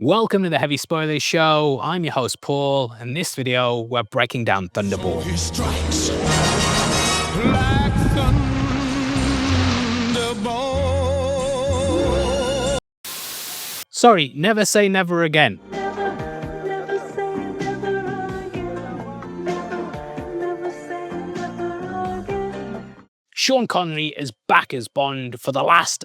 Welcome to the Heavy Spoilers Show. I'm your host Paul. In this video, we're breaking down Thunderball. He strikes like thunderbolt. Sorry, never say never again. Never say never again. Never say never again. Sean Connery is back as Bond for the last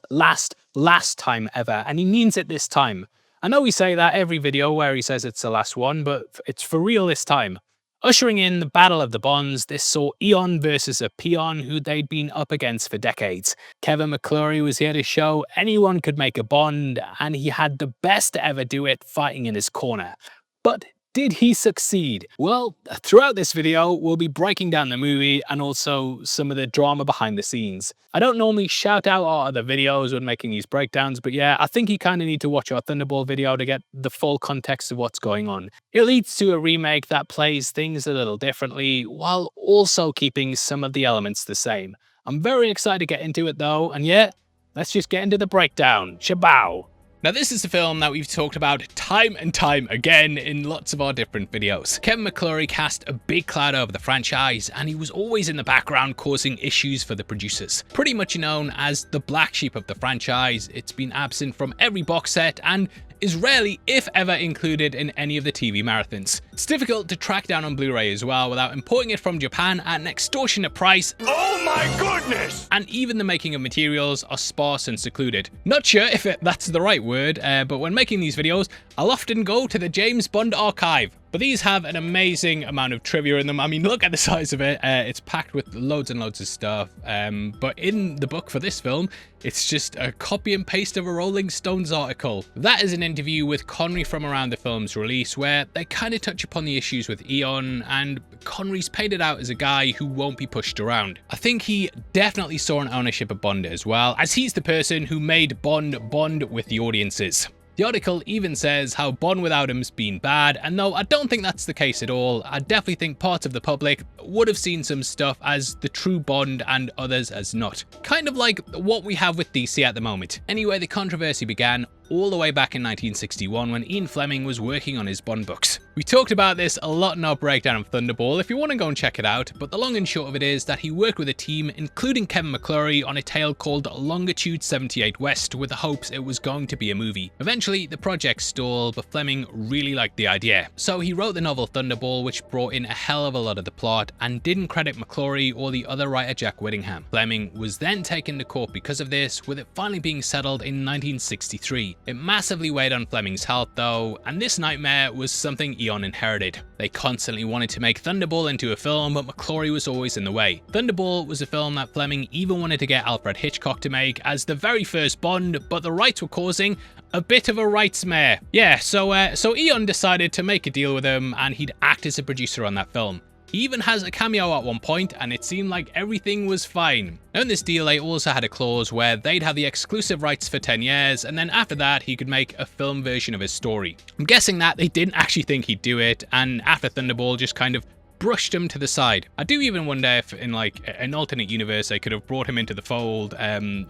time ever, and he means it this time. I know we say that every video where he says it's the last one, but it's for real this time. Ushering in the Battle of the Bonds, this saw Eon versus a peon who they'd been up against for decades. Kevin McClory was here to show anyone could make a Bond, and he had the best to ever do it fighting in his corner. But did he succeed? Well, throughout this video, we'll be breaking down the movie and also some of the drama behind the scenes. I don't normally shout out our other videos when making these breakdowns, but yeah, I think you kind of need to watch our Thunderball video to get the full context of what's going on. It leads to a remake that plays things a little differently, while also keeping some of the elements the same. I'm very excited to get into it though, and yeah, let's just get into the breakdown. Shabow! Now this is a film that we've talked about time and time again in lots of our different videos. Kevin McClory cast a big cloud over the franchise, and he was always in the background causing issues for the producers. Pretty much known as the black sheep of the franchise, it's been absent from every box set and is rarely, if ever, included in any of the TV marathons. It's difficult to track down on Blu-ray as well without importing it from Japan at an extortionate price. Oh my goodness! And even the making of materials are sparse and secluded. Not sure if that's the right word, but when making these videos, I'll often go to the James Bond archive. But these have an amazing amount of trivia in them. I mean, look at the size of it. It's packed with loads and loads of stuff. But in the book for this film, it's just a copy and paste of a Rolling Stones article. That is an interview with Connery from around the film's release, where they kind of touch upon the issues with Eon, and Connery's painted out as a guy who won't be pushed around. I think he definitely saw an ownership of Bond as well, as he's the person who made Bond bond with the audiences. The article even says how Bond without him's been bad, and though I don't think that's the case at all, I definitely think parts of the public would have seen some stuff as the true Bond and others as not. Kind of like what we have with DC at the moment. Anyway, the controversy began all the way back in 1961 when Ian Fleming was working on his Bond books. We talked about this a lot in our breakdown of Thunderball if you want to go and check it out, but the long and short of it is that he worked with a team including Kevin McClory on a tale called Longitude 78 West with the hopes it was going to be a movie. Eventually the project stalled, but Fleming really liked the idea. So he wrote the novel Thunderball, which brought in a hell of a lot of the plot and didn't credit McClory or the other writer Jack Whittingham. Fleming was then taken to court because of this, with it finally being settled in 1963. It massively weighed on Fleming's health though, and this nightmare was something Eon inherited. They constantly wanted to make Thunderball into a film, but McClory was always in the way. Thunderball was a film that Fleming even wanted to get Alfred Hitchcock to make as the very first Bond, but the rights were causing a bit of a rights mare. Yeah, so Eon decided to make a deal with him, and he'd act as a producer on that film. He even has a cameo at one point, and it seemed like everything was fine. Now in this deal, they also had a clause where they'd have the exclusive rights for 10 years, and then after that, he could make a film version of his story. I'm guessing that they didn't actually think he'd do it, and after Thunderball just kind of brushed him to the side. I do even wonder if in like an alternate universe, they could have brought him into the fold,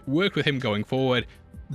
worked with him going forward,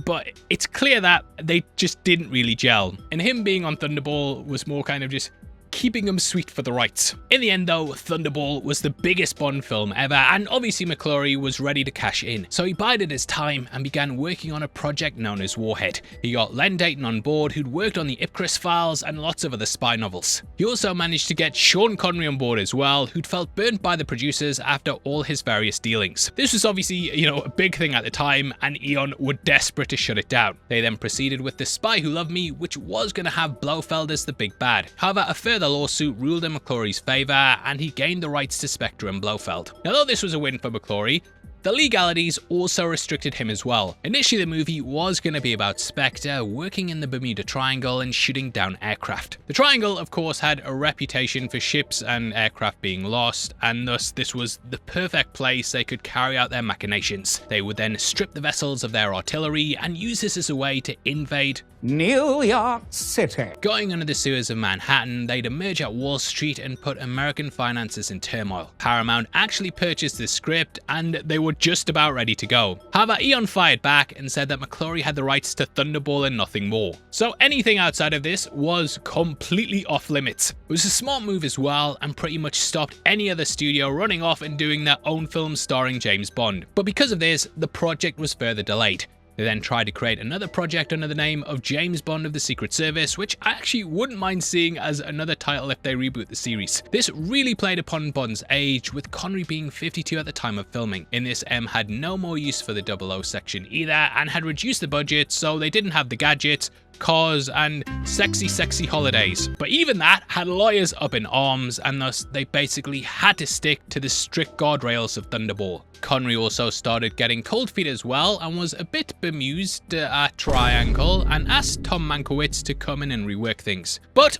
but it's clear that they just didn't really gel. And him being on Thunderball was more kind of just keeping them sweet for the rights. In the end though, Thunderball was the biggest Bond film ever, and obviously McClory was ready to cash in. So he bided his time and began working on a project known as Warhead. He got Len Dayton on board, who'd worked on the Ipcris files and lots of other spy novels. He also managed to get Sean Connery on board as well, who'd felt burnt by the producers after all his various dealings. This was obviously, a big thing at the time, and Eon were desperate to shut it down. They then proceeded with The Spy Who Loved Me, which was going to have Blofeld as the big bad. However, a further lawsuit ruled in McClory's favour, and he gained the rights to Spectre and Blofeld. Now, though this was a win for McClory, the legalities also restricted him as well. Initially, the movie was going to be about Spectre working in the Bermuda Triangle and shooting down aircraft. The Triangle, of course, had a reputation for ships and aircraft being lost, and thus this was the perfect place they could carry out their machinations. They would then strip the vessels of their artillery and use this as a way to invade New York City. Going under the sewers of Manhattan, they'd emerge at Wall Street and put American finances in turmoil. Paramount actually purchased the script, and they were just about ready to go. However, Eon fired back and said that McClory had the rights to Thunderball and nothing more. So anything outside of this was completely off limits. It was a smart move as well, and pretty much stopped any other studio running off and doing their own films starring James Bond. But because of this, the project was further delayed. They then tried to create another project under the name of James Bond of the Secret Service, which I actually wouldn't mind seeing as another title if they reboot the series. This really played upon Bond's age, with Connery being 52 at the time of filming. In this, M had no more use for the 00 section either, and had reduced the budget, so they didn't have the gadgets, cars, and sexy holidays. But even that had lawyers up in arms, and thus they basically had to stick to the strict guardrails of Thunderball. Connery also started getting cold feet as well, and was a bit bemused at Triangle, and asked Tom Mankiewicz to come in and rework things. But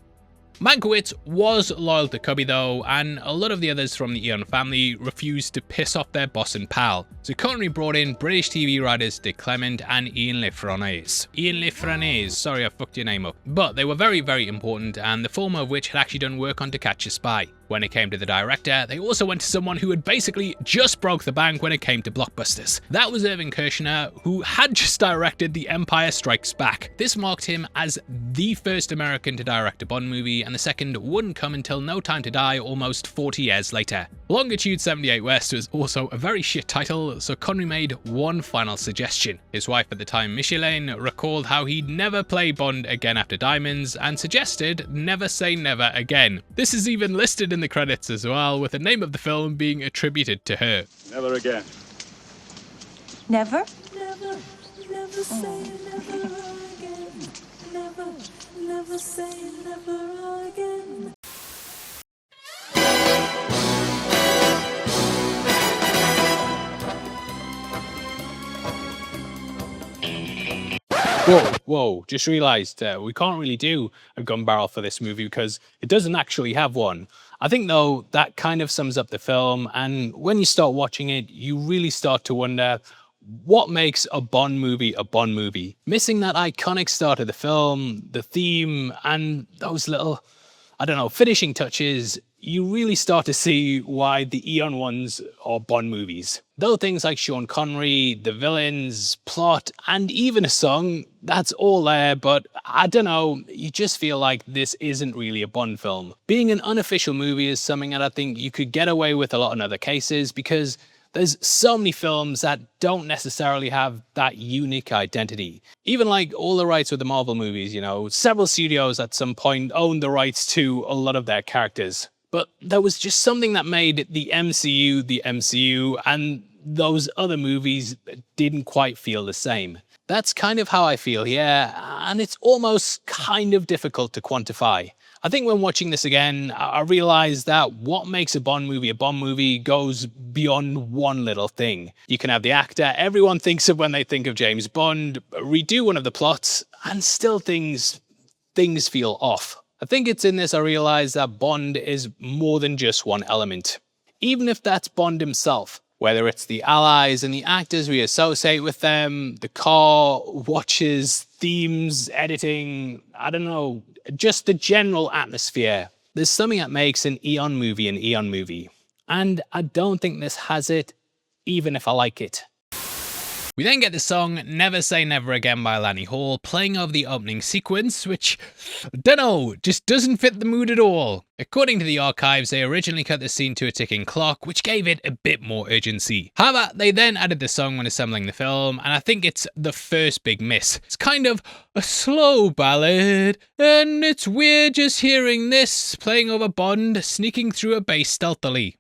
Mankiewicz was loyal to Cubby though, and a lot of the others from the Eon family refused to piss off their boss and pal. So Connery brought in British TV writers Dick Clement and Ian Le Frenais, sorry I fucked your name up. But they were very important, and the former of which had actually done work on To Catch a Spy. When it came to the director, they also went to someone who had basically just broke the bank when it came to blockbusters. That was Irving Kershner, who had just directed The Empire Strikes Back. This marked him as the first American to direct a Bond movie, and the second wouldn't come until No Time to Die almost 40 years later. Longitude 78 West was also a very shit title, so Connery made one final suggestion. His wife at the time, Micheline, recalled how he'd never play Bond again after Diamonds, and suggested never say never again. This is even listed in the credits as well, with the name of the film being attributed to her. Never again. Never? Never, never say never again. Never, never say never again. Whoa, just realised we can't really do a gun barrel for this movie because it doesn't actually have one. I think though that kind of sums up the film, and when you start watching it, you really start to wonder what makes a Bond movie a Bond movie. Missing that iconic start of the film, the theme, and those little, I don't know, finishing touches, you really start to see why the Eon ones are Bond movies. Though things like Sean Connery, the villains, plot, and even a song, that's all there, but I don't know, you just feel like this isn't really a Bond film. Being an unofficial movie is something that I think you could get away with a lot in other cases, because there's so many films that don't necessarily have that unique identity. Even like all the rights with the Marvel movies, you know, several studios at some point owned the rights to a lot of their characters. But there was just something that made the MCU, and those other movies didn't quite feel the same. That's kind of how I feel here, and it's almost kind of difficult to quantify. I think when watching this again, I realized that what makes a Bond movie goes beyond one little thing. You can have the actor everyone thinks of when they think of James Bond, redo one of the plots, and still things feel off. I think it's in this I realized that Bond is more than just one element. Even if that's Bond himself, whether it's the allies and the actors we associate with them, the car, watches, themes, editing, I don't know, just the general atmosphere. There's something that makes an Eon movie an Eon movie. And I don't think this has it, even if I like it. We then get the song Never Say Never Again by Lanny Hall playing over the opening sequence, which, dunno, just doesn't fit the mood at all. According to the archives, they originally cut the scene to a ticking clock, which gave it a bit more urgency. However, they then added the song when assembling the film, and I think it's the first big miss. It's kind of a slow ballad, and it's weird just hearing this playing over Bond sneaking through a base stealthily.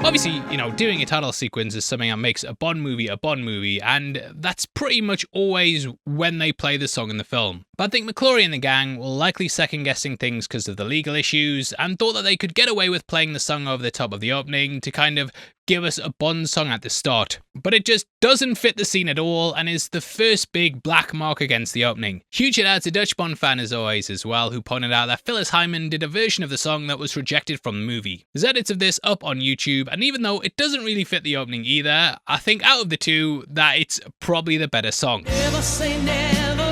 Obviously, you know, doing a title sequence is something that makes a Bond movie, and that's pretty much always when they play the song in the film. But I think McClory and the gang were likely second-guessing things because of the legal issues, and thought that they could get away with playing the song over the top of the opening to kind of give us a Bond song at the start. But it just doesn't fit the scene at all, and is the first big black mark against the opening. Huge shout out to Dutch Bond fan as always as well, who pointed out that Phyllis Hyman did a version of the song that was rejected from the movie. There's edits of this up on YouTube, and even though it doesn't really fit the opening either, I think out of the two, that it's probably the better song. Never say never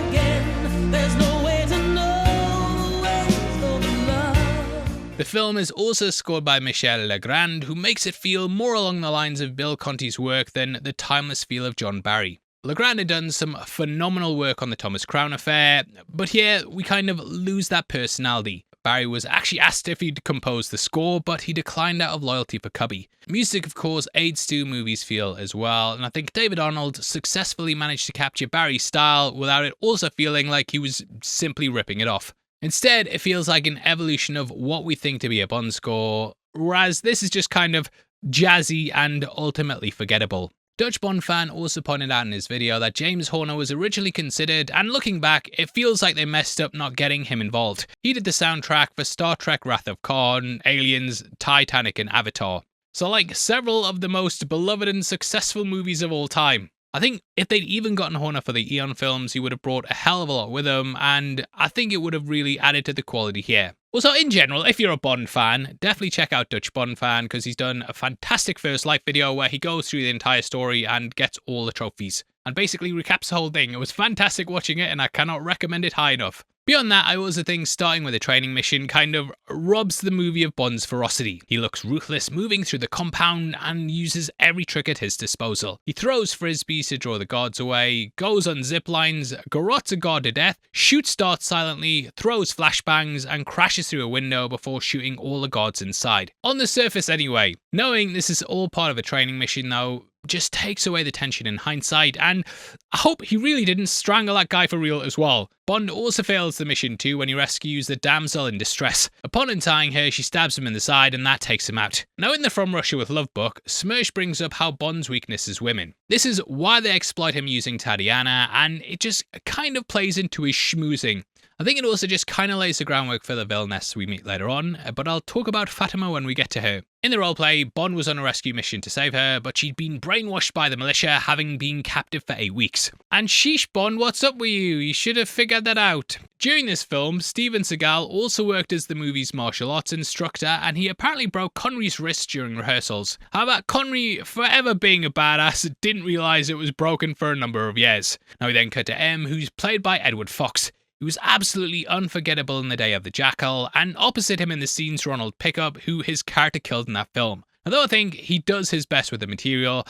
again. There's no way to know the ways of love. The film is also scored by Michel Legrand, who makes it feel more along the lines of Bill Conti's work than the timeless feel of John Barry. Legrand had done some phenomenal work on the Thomas Crown Affair, but here we kind of lose that personality. Barry was actually asked if he'd compose the score, but he declined out of loyalty for Cubby. Music, of course, aids to movies' feel as well, and I think David Arnold successfully managed to capture Barry's style without it also feeling like he was simply ripping it off. Instead, it feels like an evolution of what we think to be a Bond score, whereas this is just kind of jazzy and ultimately forgettable. Dutch Bond fan also pointed out in his video that James Horner was originally considered, and looking back, it feels like they messed up not getting him involved. He did the soundtrack for Star Trek Wrath of Khan, Aliens, Titanic and Avatar. So like several of the most beloved and successful movies of all time. I think if they'd even gotten Horner for the Eon films, he would have brought a hell of a lot with him, and I think it would have really added to the quality here. Also, in general, if you're a Bond fan, definitely check out Dutch Bond fan, because he's done a fantastic First Life video where he goes through the entire story and gets all the trophies, and basically recaps the whole thing. It was fantastic watching it, and I cannot recommend it high enough. Beyond that, I also think starting with a training mission kind of robs the movie of Bond's ferocity. He looks ruthless, moving through the compound and uses every trick at his disposal. He throws frisbees to draw the guards away, goes on zip lines, garrots a guard to death, shoots darts silently, throws flashbangs and crashes through a window before shooting all the guards inside. On the surface anyway. Knowing this is all part of a training mission though, just takes away the tension in hindsight, and I hope he really didn't strangle that guy for real as well. Bond also fails the mission too when he rescues the damsel in distress. Upon untying her, she stabs him in the side and that takes him out. Now in the From Russia with Love book, Smersh brings up how Bond's weakness is women. This is why they exploit him using Tatiana, and it just kind of plays into his schmoozing. I think it also just kind of lays the groundwork for the villainess we meet later on, but I'll talk about Fatima when we get to her. In the roleplay, Bond was on a rescue mission to save her, but she'd been brainwashed by the militia, having been captive for 8 weeks. And sheesh Bond, what's up with you? You should have figured that out. During this film, Steven Seagal also worked as the movie's martial arts instructor, and he apparently broke Connery's wrist during rehearsals. However, Connery, forever being a badass, didn't realise it was broken for a number of years. Now we then cut to M, who's played by Edward Fox. He was absolutely unforgettable in The Day of the Jackal, and opposite him in the scenes Ronald Pickup, who his character killed in that film. Although I think he does his best with the material,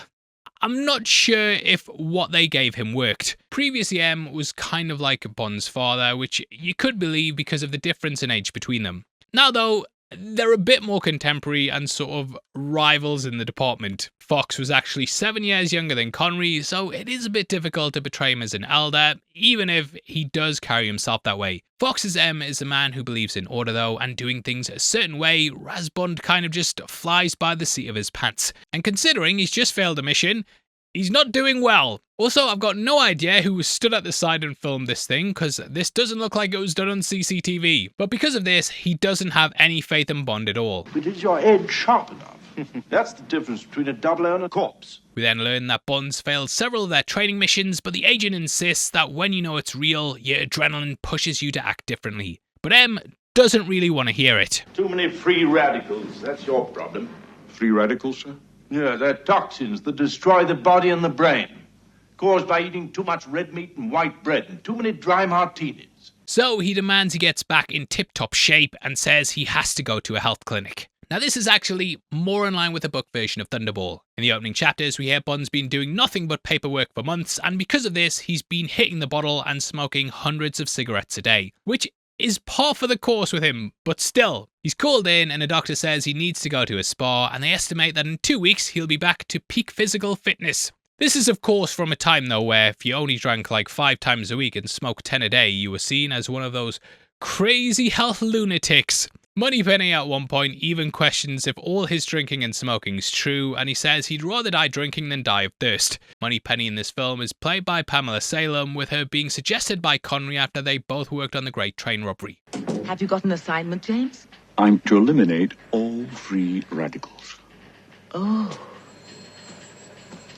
I'm not sure if what they gave him worked. Previously M was kind of like Bond's father, which you could believe because of the difference in age between them. Now though, they're a bit more contemporary and sort of rivals in the department. Fox was actually 7 years younger than Connery, so it is a bit difficult to portray him as an elder, even if he does carry himself that way. Fox's M is a man who believes in order though, and doing things a certain way, whereas Bond kind of just flies by the seat of his pants. And considering he's just failed a mission, he's not doing well. Also, I've got no idea who stood at the side and filmed this thing, because this doesn't look like it was done on CCTV. But because of this, he doesn't have any faith in Bond at all. But is your edge sharp enough? That's the difference between a double and a corpse. We then learn that Bond's failed several of their training missions, but the agent insists that when you know it's real, your adrenaline pushes you to act differently. But M doesn't really want to hear it. Too many free radicals, that's your problem. Free radicals, sir? Yeah, they're toxins that destroy the body and the brain. Caused by eating too much red meat and white bread and too many dry martinis. So he demands he gets back in tip-top shape and says he has to go to a health clinic. Now this is actually more in line with the book version of Thunderball. In the opening chapters, we hear Bond's been doing nothing but paperwork for months, and because of this, he's been hitting the bottle and smoking hundreds of cigarettes a day, which is par for the course with him, but still. He's called in and a doctor says he needs to go to a spa, and they estimate that in 2 weeks he'll be back to peak physical fitness. This is of course from a time though where if you only drank like 5 times a week and smoked 10 a day, you were seen as one of those crazy health lunatics. Moneypenny at one point even questions if all his drinking and smoking is true, and he says he'd rather die drinking than die of thirst. Moneypenny in this film is played by Pamela Salem, with her being suggested by Connery after they both worked on the Great Train Robbery. Have you got an assignment, James? I'm to eliminate all free radicals. Oh.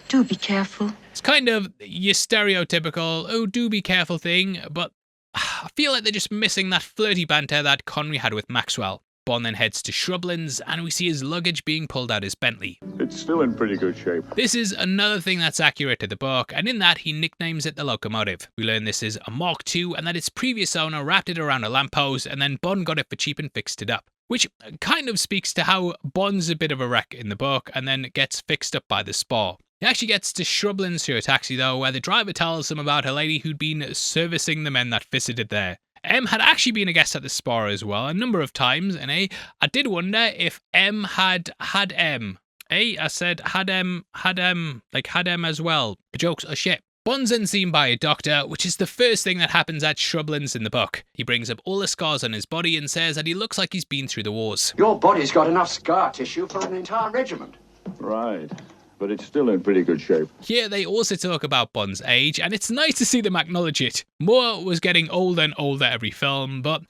Do be careful. It's kind of your stereotypical, oh do be careful thing, but I feel like they're just missing that flirty banter that Connery had with Maxwell. Bond then heads to Shrublands and we see his luggage being pulled out his Bentley. It's still in pretty good shape. This is another thing that's accurate to the book, and in that he nicknames it the locomotive. We learn this is a Mark II and that its previous owner wrapped it around a lamppost and then Bond got it for cheap and fixed it up. which kind of speaks to how Bond's a bit of a wreck in the book and then gets fixed up by the Spa. He actually gets to Shrublands through a taxi though, where the driver tells him about a lady who'd been servicing the men that visited there. M had actually been a guest at the Spa as well a number of times, and I did wonder if M had M. I said had M as well. The jokes are shit. Bond's then seen by a doctor, which is the first thing that happens at Shrublands in the book. He brings up all the scars on his body and says that he looks like he's been through the wars. Your body's got enough scar tissue for an entire regiment. Right. But it's still in pretty good shape. Here they also talk about Bond's age, and it's nice to see them acknowledge it. Moore was getting older and older every film, but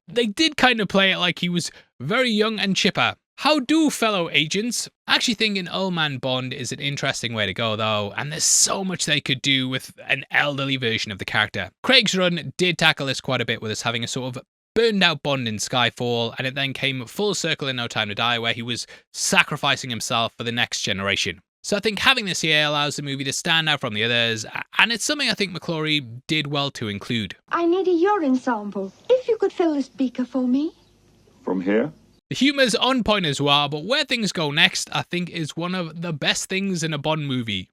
they did kind of play it like he was very young and chipper. How do, fellow agents? I actually think an old man Bond is an interesting way to go though, and there's so much they could do with an elderly version of the character. Craig's run did tackle this quite a bit with us having a sort of burned out Bond in Skyfall, and it then came full circle in No Time to Die where he was sacrificing himself for the next generation. So I think having this here allows the movie to stand out from the others, and it's something I think McClory did well to include. I need a urine sample. If you could fill this beaker for me. From here? The humour's on point as well, but where things go next, I think, is one of the best things in a Bond movie.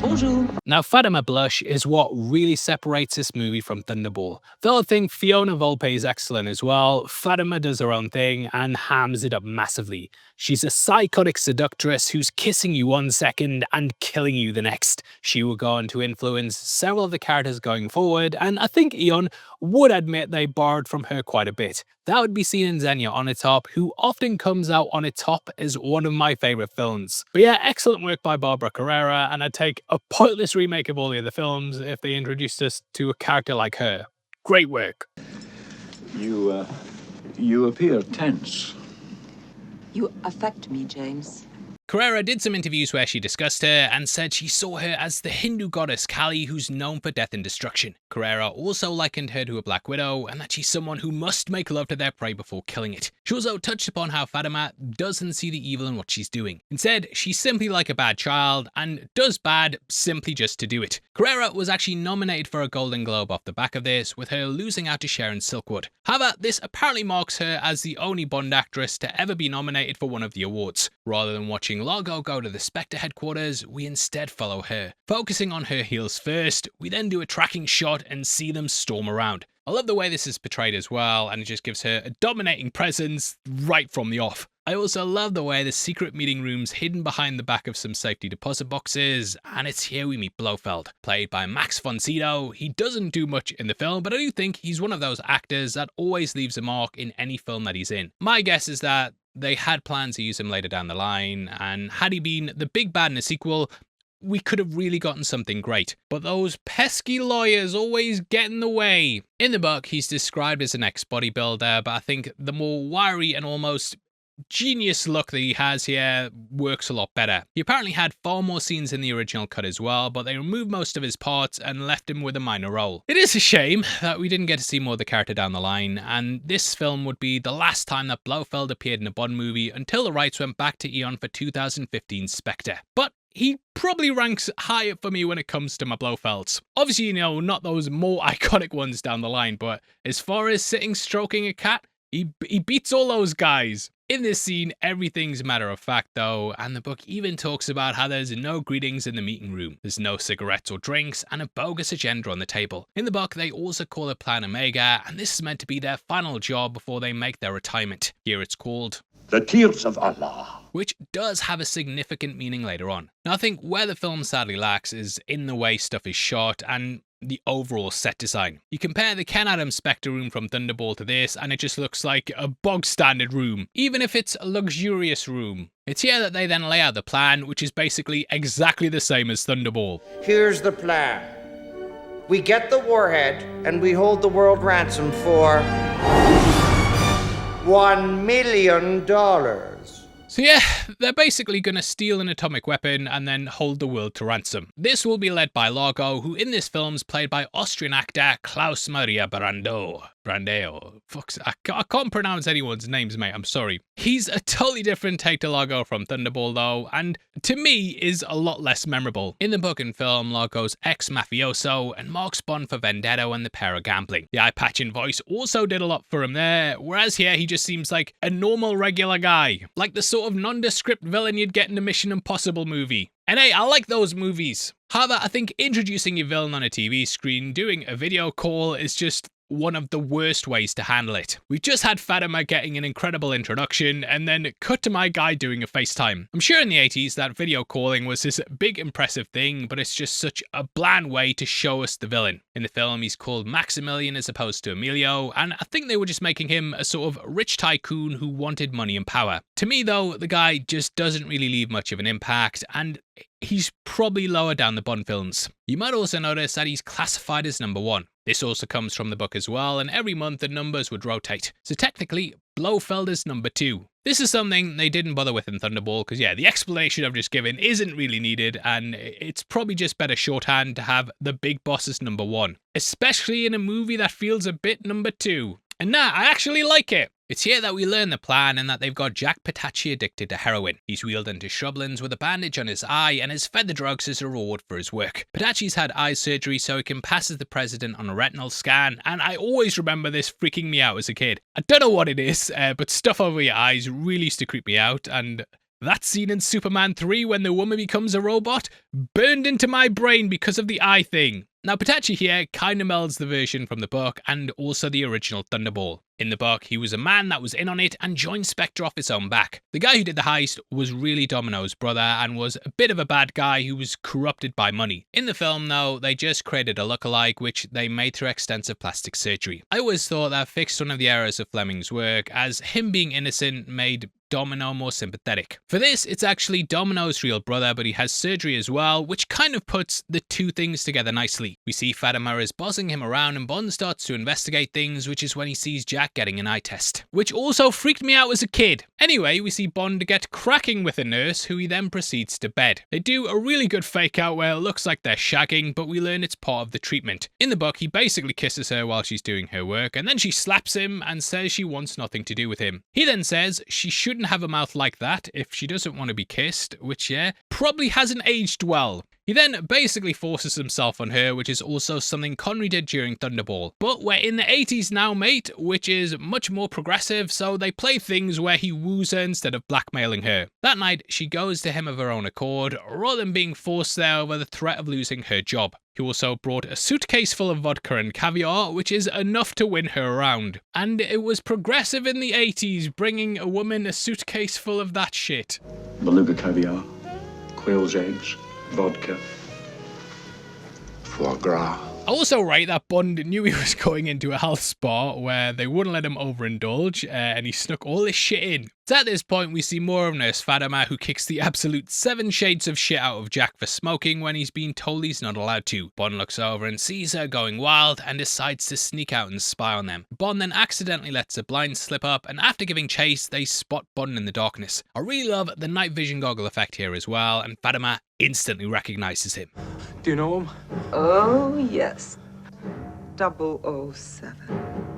Bonjour. Now, Fatima Blush is what really separates this movie from Thunderball. Though I think Fiona Volpe is excellent as well, Fatima does her own thing and hams it up massively. She's a psychotic seductress who's kissing you one second and killing you the next. She will go on to influence several of the characters going forward, and I think Eon would admit they borrowed from her quite a bit. That would be seen in Xenia on a Top, who often comes out on a Top as one of my favourite films. But yeah, excellent work by Barbara Carrera, and I'd take a pointless remake of all the other films if they introduced us to a character like her. Great work. You appear tense. You affect me, James. Carrera did some interviews where she discussed her and said she saw her as the Hindu goddess Kali who's known for death and destruction. Carrera also likened her to a Black Widow and that she's someone who must make love to their prey before killing it. She also touched upon how Fatima doesn't see the evil in what she's doing. Instead, she's simply like a bad child and does bad simply just to do it. Carrera was actually nominated for a Golden Globe off the back of this, with her losing out to Sharon Silkwood. However, this apparently marks her as the only Bond actress to ever be nominated for one of the awards. Rather than watching Largo go to the Spectre headquarters, we instead follow her. Focusing on her heels first, we then do a tracking shot and see them storm around. I love the way this is portrayed as well, and it just gives her a dominating presence right from the off. I also love the way the secret meeting room's hidden behind the back of some safety deposit boxes, and it's here we meet Blofeld, played by Max von Sydow. He doesn't do much in the film, but I do think he's one of those actors that always leaves a mark in any film that he's in. My guess is that they had plans to use him later down the line, and had he been the big bad in a sequel, we could have really gotten something great. But those pesky lawyers always get in the way. In the book, he's described as an ex-bodybuilder, but I think the more wiry and almost genius look that he has here works a lot better. He apparently had far more scenes in the original cut as well, but they removed most of his parts and left him with a minor role. It is a shame that we didn't get to see more of the character down the line, and this film would be the last time that Blofeld appeared in a Bond movie until the rights went back to Eon for 2015's Spectre. But he probably ranks high up for me when it comes to my Blofelds. Obviously, you know, not those more iconic ones down the line, but as far as sitting stroking a cat, he beats all those guys. In this scene, everything's matter of fact though, and the book even talks about how there's no greetings in the meeting room, there's no cigarettes or drinks, and a bogus agenda on the table. In the book, they also call it Plan Omega, and this is meant to be their final job before they make their retirement. Here it's called The Tears of Allah. Which does have a significant meaning later on. Now I think where the film sadly lacks is in the way stuff is shot and the overall set design. You compare the Ken Adams Spectre room from Thunderball to this and it just looks like a bog standard room, even if it's a luxurious room. It's here that they then lay out the plan, which is basically exactly the same as Thunderball. Here's the plan. We get the warhead and we hold the world ransom for $1 million. So yeah, they're basically going to steal an atomic weapon and then hold the world to ransom. This will be led by Largo, who in this film's played by Austrian actor Klaus Maria Brando. Brandeo. Fuck's, I can't pronounce anyone's names, mate. I'm sorry. He's a totally different take to Largo from Thunderball, though, and to me is a lot less memorable. In the book and film, Largo's ex-mafioso and marks Bond for vendetta and the pair of gambling. The eye-patching voice also did a lot for him there, whereas here he just seems like a normal, regular guy. Like the sort of nondescript villain you'd get in a Mission Impossible movie. And hey, I like those movies. However, I think introducing your villain on a TV screen, doing a video call, is just one of the worst ways to handle it. We've just had Fatima getting an incredible introduction and then cut to my guy doing a FaceTime. I'm sure in the 80s that video calling was this big impressive thing, but it's just such a bland way to show us the villain. In the film, he's called Maximilian as opposed to Emilio, and I think they were just making him a sort of rich tycoon who wanted money and power. To me though, the guy just doesn't really leave much of an impact, and he's probably lower down the Bond films. You might also notice that he's classified as number 1. This also comes from the book as well, and every month the numbers would rotate. So technically, Blofeld is number 2. This is something they didn't bother with in Thunderball, because yeah, the explanation I've just given isn't really needed, and it's probably just better shorthand to have the big boss as number 1. Especially in a movie that feels a bit number 2. And nah, I actually like it. It's here that we learn the plan and that they've got Jack Petacci addicted to heroin. He's wheeled into shrublands with a bandage on his eye and is fed the drugs as a reward for his work. Petacci's had eye surgery so he can pass as the president on a retinal scan, and I always remember this freaking me out as a kid. I don't know what it is, but stuff over your eyes really used to creep me out, and that scene in Superman 3 when the woman becomes a robot burned into my brain because of the eye thing. Now, Petacci here kind of melds the version from the book and also the original Thunderball. In the book, he was a man that was in on it and joined Spectre off his own back. The guy who did the heist was really Domino's brother and was a bit of a bad guy who was corrupted by money. In the film, though, they just created a lookalike, which they made through extensive plastic surgery. I always thought that fixed one of the errors of Fleming's work, as him being innocent made Domino more sympathetic. For this, it's actually Domino's real brother, but he has surgery as well, which kind of puts the two things together nicely. We see Fatima is bossing him around and Bond starts to investigate things, which is when he sees Jack getting an eye test, which also freaked me out as a kid. Anyway, we see Bond get cracking with a nurse, who he then proceeds to bed. They do a really good fake out where it looks like they're shagging, but we learn it's part of the treatment. In the book, he basically kisses her while she's doing her work, and then she slaps him and says she wants nothing to do with him. He then says she shouldn't have a mouth like that if she doesn't want to be kissed, which yeah, probably hasn't aged well. He then basically forces himself on her, which is also something Connery did during Thunderball. But we're in the 80s now, mate, which is much more progressive, so they play things where he woos her instead of blackmailing her. That night, she goes to him of her own accord, rather than being forced there over the threat of losing her job. He also brought a suitcase full of vodka and caviar, which is enough to win her around. And it was progressive in the 80s, bringing a woman a suitcase full of that shit. Beluga caviar, quail's eggs, vodka, foie gras. I also rate that Bond knew he was going into a health spa where they wouldn't let him overindulge, and he snuck all this shit in. So at this point, we see more of Nurse Fatima, who kicks the absolute 7 shades of shit out of Jack for smoking when he's been told he's not allowed to. Bond looks over and sees her going wild and decides to sneak out and spy on them. Bond then accidentally lets a blind slip up, and after giving chase, they spot Bond in the darkness. I really love the night vision goggle effect here as well, and Fatima instantly recognizes him. Do you know him? Oh, yes. 007.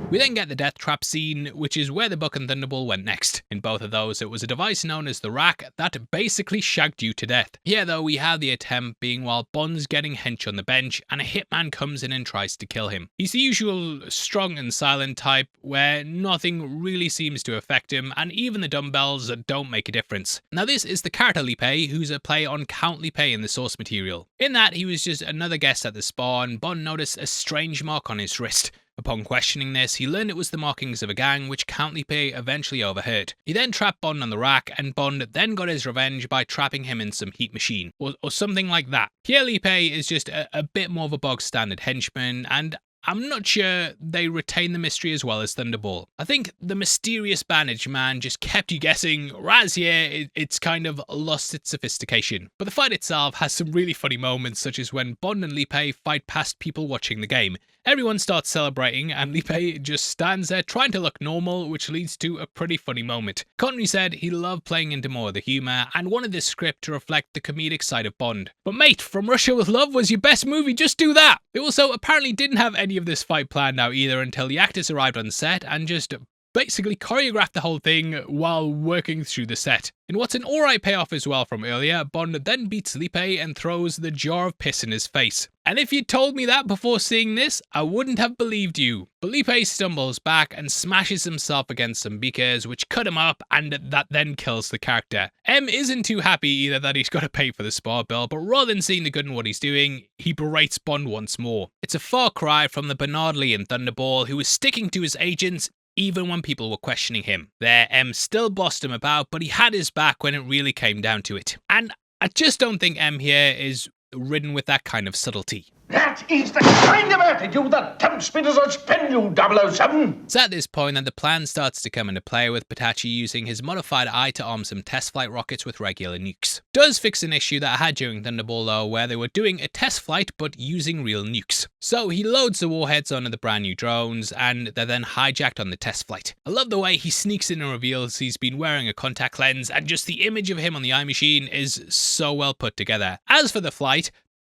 We then get the death trap scene, which is where the book and Thunderball went next. In both of those, it was a device known as the rack that basically shagged you to death. Here though, we have the attempt being while Bond's getting hench on the bench and a hitman comes in and tries to kill him. He's the usual strong and silent type where nothing really seems to affect him, and even the dumbbells don't make a difference. Now this is the character Lipe, who's a play on Count Lipe in the source material. In that, he was just another guest at the spa, and Bond noticed a strange mark on his wrist. Upon questioning this, he learned it was the markings of a gang, which Count Lipe eventually overheard. He then trapped Bond on the rack, and Bond then got his revenge by trapping him in some heat machine, or something like that. Here Lipe is just a bit more of a bog standard henchman, and I'm not sure they retain the mystery as well as Thunderball. I think the mysterious bandage man just kept you guessing, whereas here it's kind of lost its sophistication. But the fight itself has some really funny moments, such as when Bond and Lipe fight past people watching the game. Everyone starts celebrating and Lipe just stands there trying to look normal, which leads to a pretty funny moment. Connery said he loved playing into more of the humour and wanted this script to reflect the comedic side of Bond. But mate, From Russia With Love was your best movie, just do that! They also apparently didn't have any any of this fight planned out either until the actors arrived on set and just basically choreographed the whole thing while working through the set. In what's an alright payoff as well from earlier, Bond then beats Lipe and throws the jar of piss in his face. And if you told me that before seeing this, I wouldn't have believed you. But Lipe stumbles back and smashes himself against some beakers, which cut him up, and that then kills the character. M isn't too happy either that he's got to pay for the spa bill, but rather than seeing the good in what he's doing, he berates Bond once more. It's a far cry from the Bernard Lee in Thunderball, who was sticking to his agents even when people were questioning him. There, M still bossed him about, but he had his back when it really came down to it. And I just don't think M here is ridden with that kind of subtlety. That is the kind of attitude that tempts me to suspend you, 007! It's at this point that the plan starts to come into play, with Patachi using his modified eye to arm some test flight rockets with regular nukes. Does fix an issue that I had during Thunderball though, where they were doing a test flight but using real nukes. So he loads the warheads onto the brand new drones, and they're then hijacked on the test flight. I love the way he sneaks in and reveals he's been wearing a contact lens, and just the image of him on the eye machine is so well put together. As for the flight,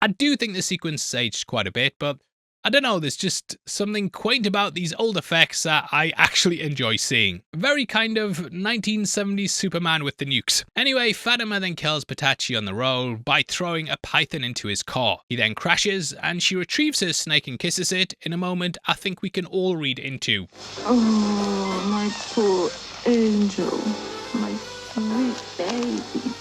I do think the sequence has aged quite a bit, but I don't know, there's just something quaint about these old effects that I actually enjoy seeing. Very kind of 1970s Superman with the nukes. Anyway, Fatima then kills Patachi on the road by throwing a python into his car. He then crashes, and she retrieves her snake and kisses it in a moment I think we can all read into. Oh, my poor angel. My sweet baby.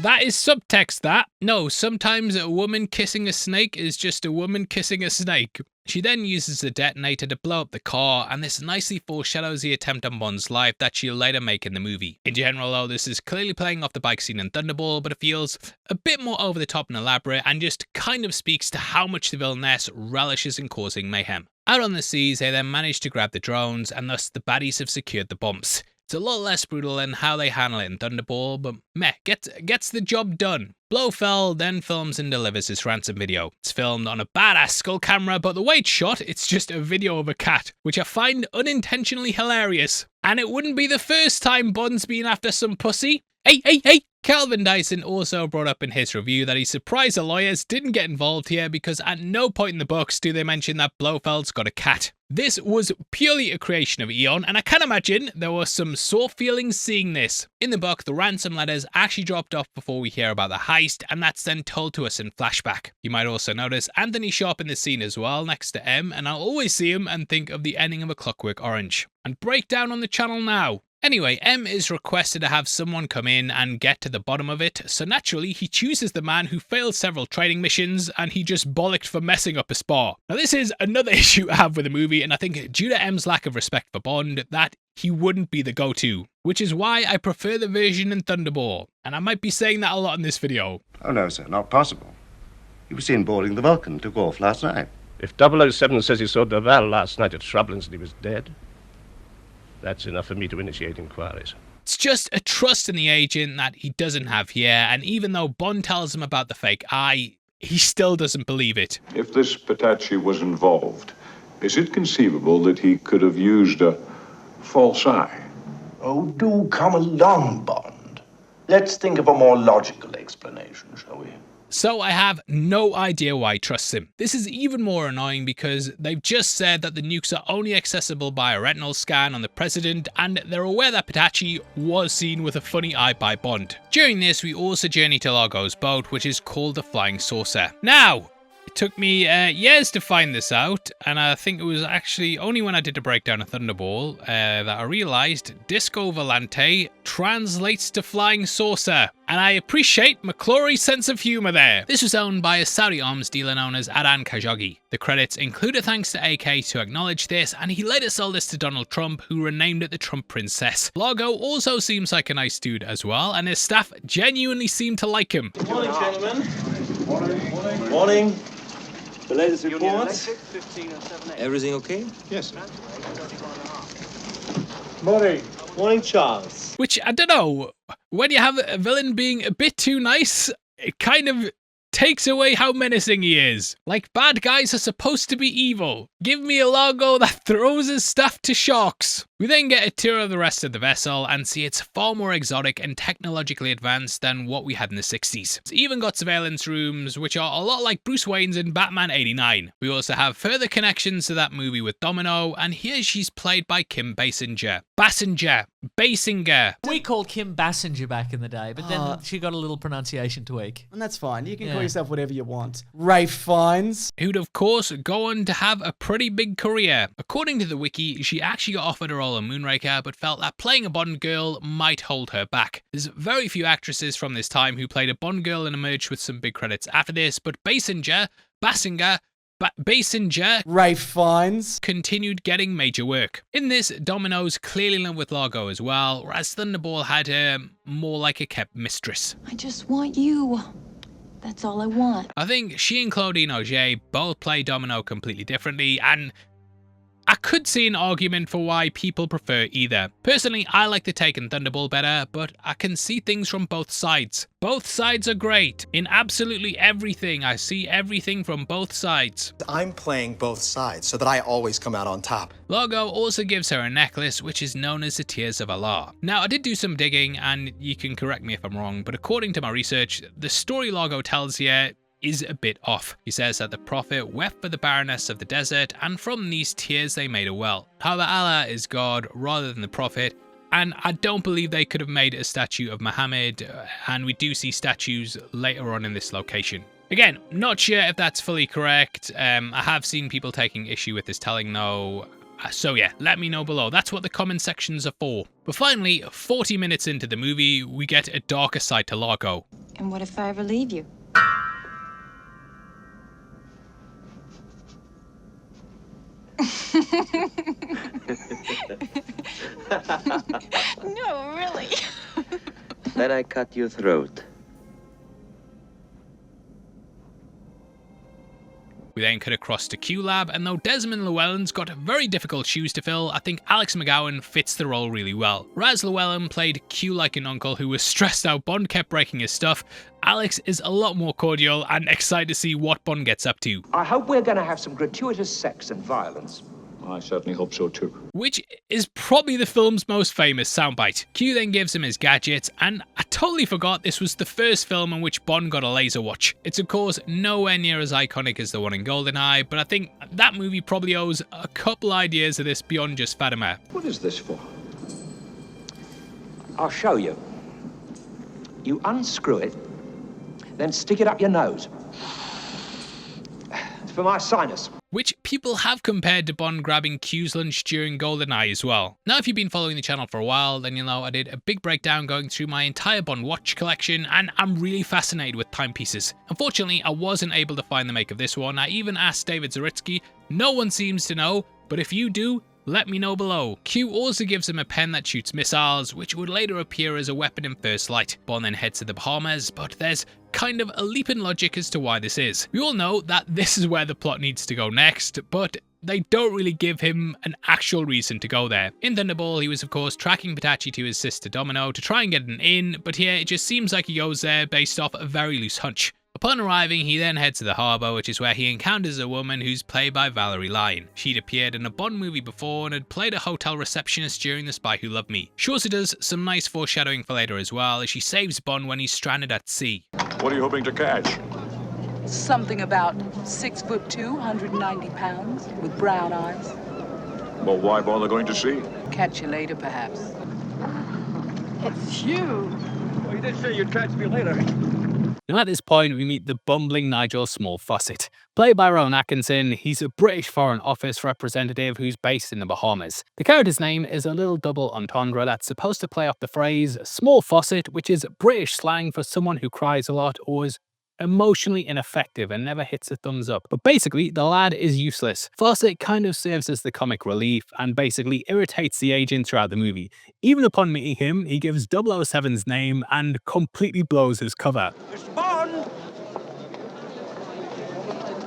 That is subtext, that. No, sometimes a woman kissing a snake is just a woman kissing a snake. She then uses the detonator to blow up the car, and this nicely foreshadows the attempt on Bond's life that she'll later make in the movie. In general though, this is clearly playing off the bike scene in Thunderball, but it feels a bit more over the top and elaborate, and just kind of speaks to how much the villainess relishes in causing mayhem. Out on the seas, they then manage to grab the drones, and thus the baddies have secured the bombs. It's a lot less brutal than how they handle it in Thunderball, but meh, gets the job done. Blofeld then films and delivers his ransom video. It's filmed on a badass skull camera, but the way it's shot, it's just a video of a cat, which I find unintentionally hilarious. And it wouldn't be the first time Bond's been after some pussy. Hey! Calvin Dyson also brought up in his review that he's surprised the lawyers didn't get involved here, because at no point in the books do they mention that Blofeld's got a cat. This was purely a creation of Eon, and I can imagine there were some sore feelings seeing this. In the book, the ransom letters actually dropped off before we hear about the heist, and that's then told to us in flashback. You might also notice Anthony Sharp in the scene as well, next to M, and I'll always see him and think of the ending of A Clockwork Orange. And breakdown on the channel now. Anyway, M is requested to have someone come in and get to the bottom of it, so naturally he chooses the man who failed several training missions and he just bollocked for messing up a spa. Now this is another issue I have with the movie, and I think due to M's lack of respect for Bond, that he wouldn't be the go-to, which is why I prefer the version in Thunderball, and I might be saying that a lot in this video. Oh no, sir, not possible. He was seen boarding the Vulcan, took off last night. If 007 says he saw Duval last night at Shrublands and he was dead, that's enough for me to initiate inquiries. It's just a trust in the agent that he doesn't have here, and even though Bond tells him about the fake eye, he still doesn't believe it. If this Patachi was involved, is it conceivable that he could have used a false eye? Oh, do come along, Bond. Let's think of a more logical explanation, shall we? So I have no idea why he trusts him. This is even more annoying because they've just said that the nukes are only accessible by a retinal scan on the president, and they're aware that Patachi was seen with a funny eye by Bond. During this, we also journey to Largo's boat, which is called the Flying Saucer. Now, it took me years to find this out, and I think it was actually only when I did a breakdown of Thunderball that I realised Disco Volante translates to Flying Saucer, and I appreciate McClory's sense of humour there. This was owned by a Saudi arms dealer known as Adan Khashoggi. The credits include a thanks to AK to acknowledge this, and he later sold this to Donald Trump, who renamed it the Trump Princess. Largo also seems like a nice dude as well, and his staff genuinely seem to like him. Good morning, gentlemen. Morning. The latest reports? Everything okay? Yes. Morning. Morning, Charles. Which, I don't know, when you have a villain being a bit too nice, it kind of takes away how menacing he is. Like, bad guys are supposed to be evil. Give me a logo that throws his staff to sharks. We then get a tour of the rest of the vessel and see it's far more exotic and technologically advanced than what we had in the 60s. It's even got surveillance rooms, which are a lot like Bruce Wayne's in Batman '89. We also have further connections to that movie with Domino, and here she's played by Kim Basinger. Basinger. We called Kim Basinger back in the day, but then she got a little pronunciation tweak. And that's fine. You can call yourself whatever you want. Rafe Fiennes. Who'd of course go on to have a pretty big career. According to the wiki, she actually got offered a role in Moonraker, but felt that playing a Bond girl might hold her back. There's very few actresses from this time who played a Bond girl and emerged with some big credits after this, but Basinger, Rafe Fiennes, continued getting major work. In this, Domino's clearly in love with Largo as well, whereas Thunderball had her more like a kept mistress. I just want you. That's all I want. I think she and Claudine Auger both play Domino completely differently, and I could see an argument for why people prefer either. Personally, I like the take in Thunderball better, but I can see things from both sides. Both sides are great. In absolutely everything, I see everything from both sides. I'm playing both sides so that I always come out on top. Largo also gives her a necklace, which is known as the Tears of Allah. Now, I did do some digging, and you can correct me if I'm wrong, but according to my research, the story Largo tells here is a bit off. He says that the Prophet wept for the barrenness of the desert, and from these tears they made a well. However, Allah is God rather than the Prophet, and I don't believe they could have made a statue of Muhammad, and we do see statues later on in this location. Again, not sure if that's fully correct. I have seen people taking issue with this telling though. So yeah, let me know below. That's what the comment sections are for. But finally, 40 minutes into the movie, we get a darker side to Largo. And what if I ever leave you? No, really. Then I cut your throat. We then cut across to Q Lab, and though Desmond Llewellyn's got very difficult shoes to fill, I think Alex McGowan fits the role really well. Raz Llewellyn played Q like an uncle who was stressed out Bond kept breaking his stuff. Alex is a lot more cordial and excited to see what Bond gets up to. I hope we're going to have some gratuitous sex and violence. I certainly hope so too. Which is probably the film's most famous soundbite. Q then gives him his gadgets, and I totally forgot this was the first film in which Bond got a laser watch. It's of course nowhere near as iconic as the one in GoldenEye, but I think that movie probably owes a couple ideas of this beyond just Fatima. What is this for? I'll show you. You unscrew it, then stick it up your nose. It's for my sinus. Which people have compared to Bond grabbing Q's lunch during GoldenEye as well. Now, if you've been following the channel for a while, then you'll know I did a big breakdown going through my entire Bond watch collection, and I'm really fascinated with timepieces. Unfortunately, I wasn't able to find the make of this one. I even asked David Zaritsky. No one seems to know, but if you do, let me know below. Q also gives him a pen that shoots missiles, which would later appear as a weapon in First Light. Bond then heads to the Bahamas, but there's kind of a leap in logic as to why this is. We all know that this is where the plot needs to go next, but they don't really give him an actual reason to go there. In Thunderball, he was of course tracking Patachi to his sister Domino to try and get an in, but here it just seems like he goes there based off a very loose hunch. Upon arriving, he then heads to the harbour, which is where he encounters a woman who's played by Valerie Lyne. She'd appeared in a Bond movie before and had played a hotel receptionist during The Spy Who Loved Me. She also does some nice foreshadowing for later as well, as she saves Bond when he's stranded at sea. What are you hoping to catch? Something about 6'2", 190 pounds, with brown eyes. Well, why bother going to sea? Catch you later, perhaps. It's you. Well, you did say you'd catch me later. Now at this point, we meet the bumbling Nigel Small-Fawcett. Played by Rowan Atkinson, he's a British Foreign Office representative who's based in the Bahamas. The character's name is a little double entendre that's supposed to play off the phrase small faucet, which is British slang for someone who cries a lot or is emotionally ineffective and never hits a thumbs up. But basically, the lad is useless. Fawcett kind of serves as the comic relief and basically irritates the agent throughout the movie. Even upon meeting him, he gives 007's name and completely blows his cover. Mr. Bond!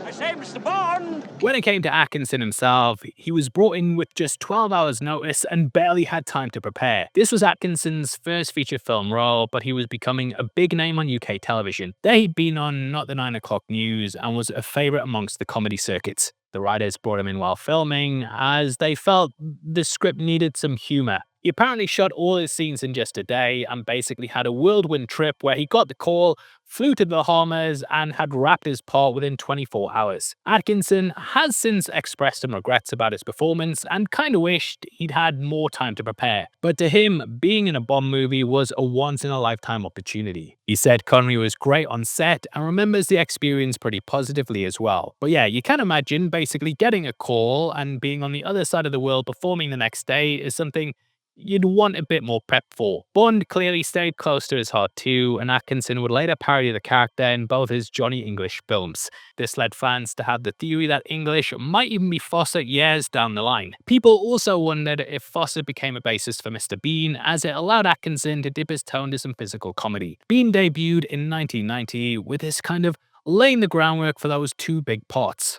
I say, Mr. Bond! When it came to Atkinson himself, he was brought in with just 12 hours notice and barely had time to prepare. This was Atkinson's first feature film role, but he was becoming a big name on UK television. There he'd been on Not the 9 O'Clock News and was a favourite amongst the comedy circuits. The writers brought him in while filming, as they felt the script needed some humor. He apparently shot all his scenes in just a day and basically had a whirlwind trip where he got the call, flew to the Bahamas, and had wrapped his part within 24 hours. Atkinson has since expressed some regrets about his performance and kind of wished he'd had more time to prepare. But to him, being in a Bond movie was a once-in-a-lifetime opportunity. He said Connery was great on set and remembers the experience pretty positively as well. But yeah, you can imagine basically getting a call and being on the other side of the world performing the next day is something you'd want a bit more prep for. Bond clearly stayed close to his heart too, and Atkinson would later parody the character in both his Johnny English films. This led fans to have the theory that English might even be Fawcett years down the line. People also wondered if Fawcett became a basis for Mr. Bean, as it allowed Atkinson to dip his toe into some physical comedy. Bean debuted in 1990 with this kind of laying the groundwork for those two big parts.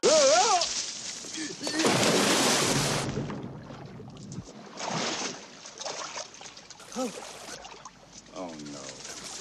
Oh no.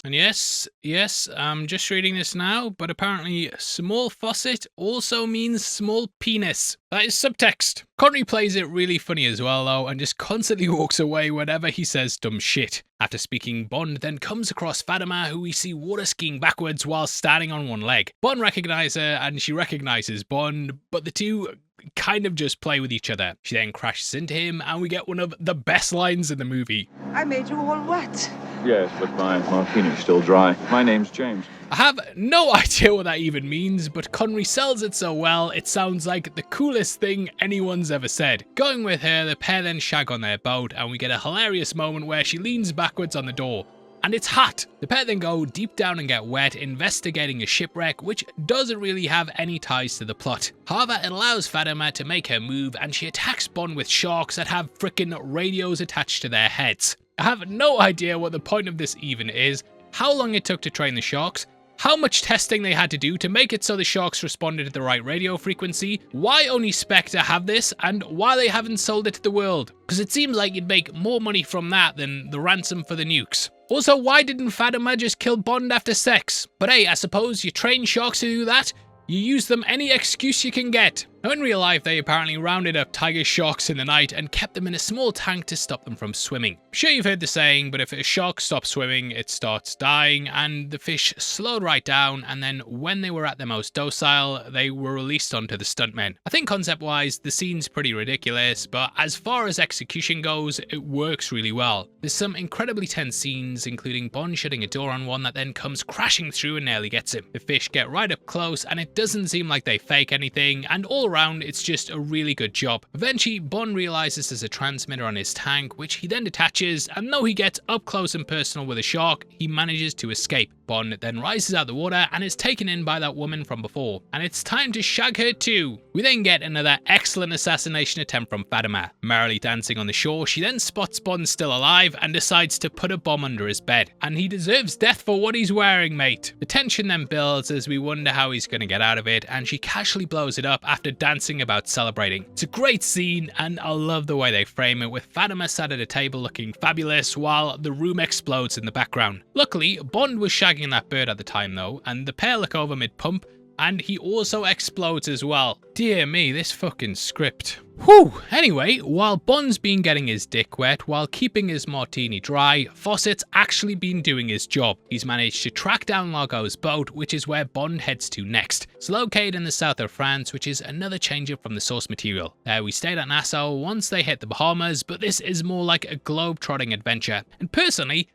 And yes, I'm just reading this now, but apparently small faucet also means small penis. That is subtext. Connery plays it really funny as well though, and just constantly walks away whenever he says dumb shit. After speaking, Bond then comes across Fatima, who we see water skiing backwards while standing on one leg. Bond recognizes her and she recognizes Bond, but the two kind of just play with each other. She then crashes into him and we get one of the best lines in the movie. I made you all wet. Yes, but my martini's still dry. My name's James. I have no idea what that even means, but Connery sells it so well, it sounds like the coolest thing anyone's ever said. Going with her, the pair then shag on their boat, and we get a hilarious moment where she leans backwards on the door. And it's hot. The pair then go deep down and get wet, investigating a shipwreck which doesn't really have any ties to the plot. However, it allows Fatima to make her move, and she attacks Bond with sharks that have frickin' radios attached to their heads. I have no idea what the point of this even is, how long it took to train the sharks, how much testing they had to do to make it so the sharks responded at the right radio frequency, why only Spectre have this, and why they haven't sold it to the world. Because it seems like you'd make more money from that than the ransom for the nukes. Also, why didn't Fatima just kill Bond after sex? But hey, I suppose you train sharks to do that, you use them any excuse you can get. Now in real life, they apparently rounded up tiger sharks in the night and kept them in a small tank to stop them from swimming. I'm sure you've heard the saying, but if a shark stops swimming, it starts dying, and the fish slowed right down, and then when they were at their most docile, they were released onto the stuntmen. I think concept-wise, the scene's pretty ridiculous, but as far as execution goes, it works really well. There's some incredibly tense scenes, including Bond shutting a door on one that then comes crashing through and nearly gets him. The fish get right up close, and it doesn't seem like they fake anything, and all around, it's just a really good job. Eventually, Bond realizes there's a transmitter on his tank, which he then detaches, and though he gets up close and personal with a shark, he manages to escape. Bond then rises out of the water and is taken in by that woman from before, and it's time to shag her too. We then get another excellent assassination attempt from Fatima. Merrily dancing on the shore, she then spots Bond still alive and decides to put a bomb under his bed. And he deserves death for what he's wearing, mate. The tension then builds as we wonder how he's going to get out of it, and she casually blows it up after dancing about celebrating. It's a great scene, and I love the way they frame it, with Fatima sat at a table looking fabulous while the room explodes in the background. Luckily, Bond was shagging that bird at the time though, and the pair look over mid-pump, and he also explodes as well. Dear me, this fucking script. Whew! Anyway, while Bond's been getting his dick wet while keeping his martini dry, Fawcett's actually been doing his job. He's managed to track down Largo's boat, which is where Bond heads to next. It's located in the south of France, which is another change up from the source material. We stayed at Nassau once they hit the Bahamas, but this is more like a globe-trotting adventure. And personally,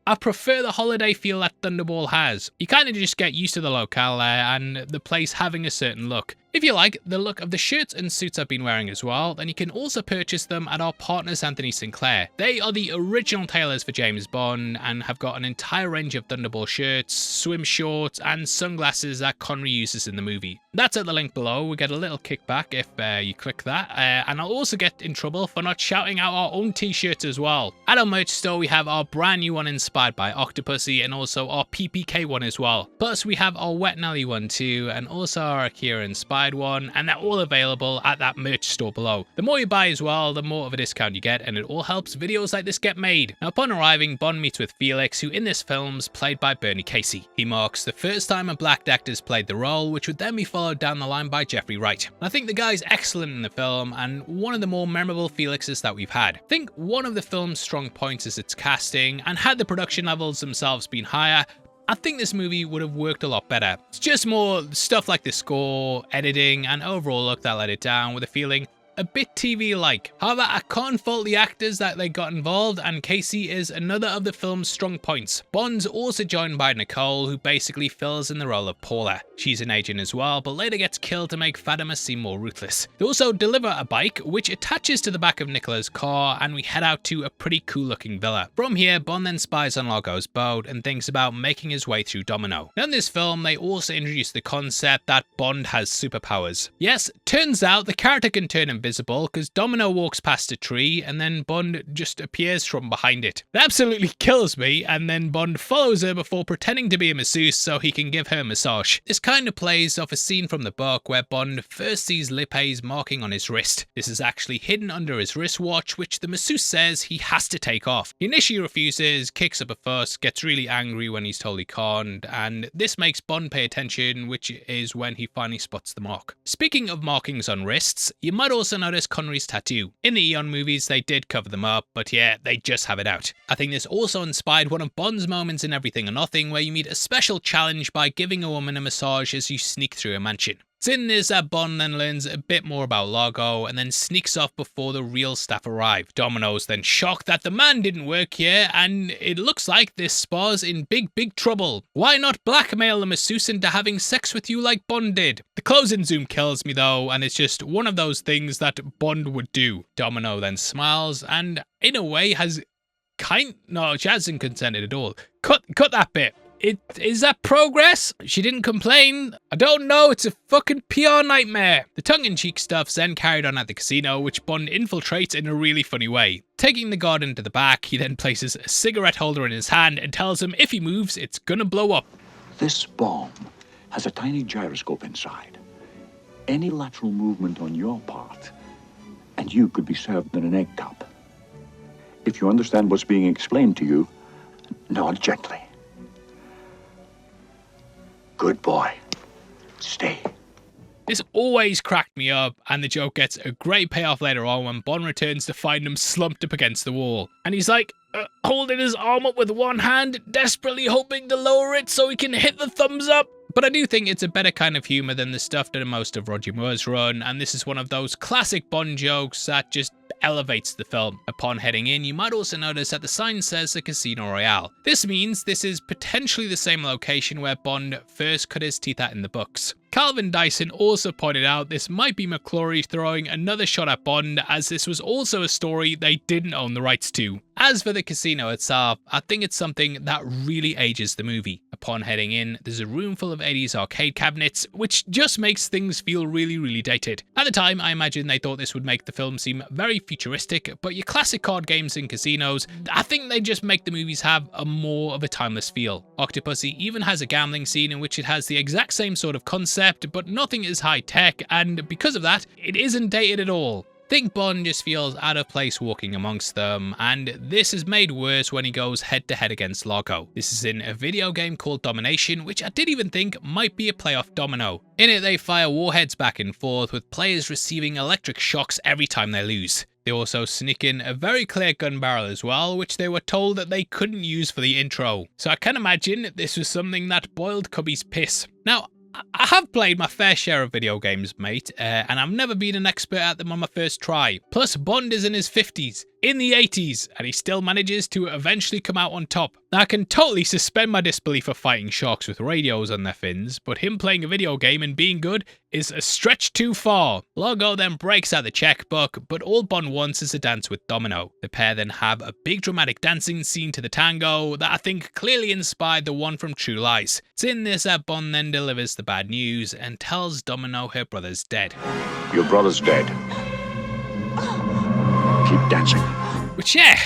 I prefer the holiday feel that Thunderball has. You kind of just get used to the locale there and the place having a certain look. If you like the look of the shirts and suits I've been wearing as well, then you can also purchase them at our partners Anthony Sinclair. They are the original tailors for James Bond and have got an entire range of Thunderball shirts, swim shorts and sunglasses that Connery uses in the movie. That's at the link below. We get a little kickback if you click that, and I'll also get in trouble for not shouting out our own t-shirts as well. At our merch store we have our brand new one inspired by Octopussy and also our PPK one as well. Plus we have our Wet Nelly one too, and also our Akira inspired inspired one, and they're all available at that merch store below. The more you buy as well, the more of a discount you get, and it all helps videos like this get made. Now, upon arriving, Bond meets with Felix, who in this film's played by Bernie Casey. He marks the first time a black actor's played the role, which would then be followed down the line by Jeffrey Wright. I think the guy's excellent in the film, and one of the more memorable Felixes that we've had. I think one of the film's strong points is its casting, and had the production levels themselves been higher, I think this movie would have worked a lot better. It's just more stuff like the score, editing, and overall look that let it down, with a feeling a bit TV-like. However, I can't fault the actors that they got involved, and Casey is another of the film's strong points. Bond's also joined by Nicole, who basically fills in the role of Paula. She's an agent as well, but later gets killed to make Fatima seem more ruthless. They also deliver a bike, which attaches to the back of Nicola's car, and we head out to a pretty cool looking villa. From here, Bond then spies on Largo's boat and thinks about making his way through Domino. Now in this film, they also introduce the concept that Bond has superpowers. Yes, turns out the character can turn invisible because Domino walks past a tree and then Bond just appears from behind it. It absolutely kills me, and then Bond follows her before pretending to be a masseuse so he can give her a massage. This kind of plays off a scene from the book where Bond first sees Lippe's marking on his wrist. This is actually hidden under his wristwatch, which the masseuse says he has to take off. He initially refuses, kicks up a fuss, gets really angry when he's told he can't, and this makes Bond pay attention, which is when he finally spots the mark. Speaking of markings on wrists, you might also notice Connery's tattoo. In the Eon movies, they did cover them up, but yeah, they just have it out. I think this also inspired one of Bond's moments in Everything or Nothing, where you meet a special challenge by giving a woman a massage as you sneak through a mansion. It's in this that Bond then learns a bit more about Largo and then sneaks off before the real staff arrive. Domino's then shocked that the man didn't work here, and it looks like this spa's in big trouble. Why not blackmail the masseuse into having sex with you like Bond did? The close-in zoom kills me though, and it's just one of those things that Bond would do. Domino then smiles and in a way has no, she hasn't consented at all. Cut that bit. Is that progress? She didn't complain. I don't know, it's a fucking PR nightmare. The tongue-in-cheek stuff's then carried on at the casino, which Bond infiltrates in a really funny way. Taking the guard into the back, he then places a cigarette holder in his hand and tells him if he moves, it's gonna blow up. This bomb has a tiny gyroscope inside. Any lateral movement on your part, and you could be served in an egg cup. If you understand what's being explained to you, nod gently. Good boy. Stay. This always cracked me up, and the joke gets a great payoff later on when Bond returns to find him slumped up against the wall. And he's like, holding his arm up with one hand, desperately hoping to lower it so he can hit the thumbs up. But I do think it's a better kind of humour than the stuff that most of Roger Moore's run, and this is one of those classic Bond jokes that just elevates the film. Upon heading in, you might also notice that the sign says the Casino Royale. This means this is potentially the same location where Bond first cut his teeth at in the books. Calvin Dyson also pointed out this might be McClory throwing another shot at Bond, as this was also a story they didn't own the rights to. As for the casino itself, I think it's something that really ages the movie. Upon heading in, there's a room full of 80s arcade cabinets, which just makes things feel really dated. At the time, I imagine they thought this would make the film seem very futuristic, but your classic card games in casinos, I think they just make the movies have a more of a timeless feel. Octopussy even has a gambling scene in which it has the exact same sort of concept, but nothing is high tech, and because of that, it isn't dated at all. I think Bond just feels out of place walking amongst them, and this is made worse when he goes head to head against Largo. This is in a video game called Domination, which I did even think might be a playoff Domino. In it, they fire warheads back and forth, with players receiving electric shocks every time they lose. They also sneak in a very clear gun barrel as well, which they were told that they couldn't use for the intro. So I can imagine this was something that boiled Cubby's piss. Now, I have played my fair share of video games, mate, and I've never been an expert at them on my first try. Plus, Bond is in his 50s, in the 80s, and he still manages to eventually come out on top. Now, I can totally suspend my disbelief of fighting sharks with radios on their fins, but him playing a video game and being good is a stretch too far. Largo then breaks out the checkbook, but all Bond wants is a dance with Domino. The pair then have a big dramatic dancing scene to the tango that I think clearly inspired the one from True Lies. It's in this that Bond then delivers the bad news and tells Domino her brother's dead. Your brother's dead. Keep dancing. Which, yeah,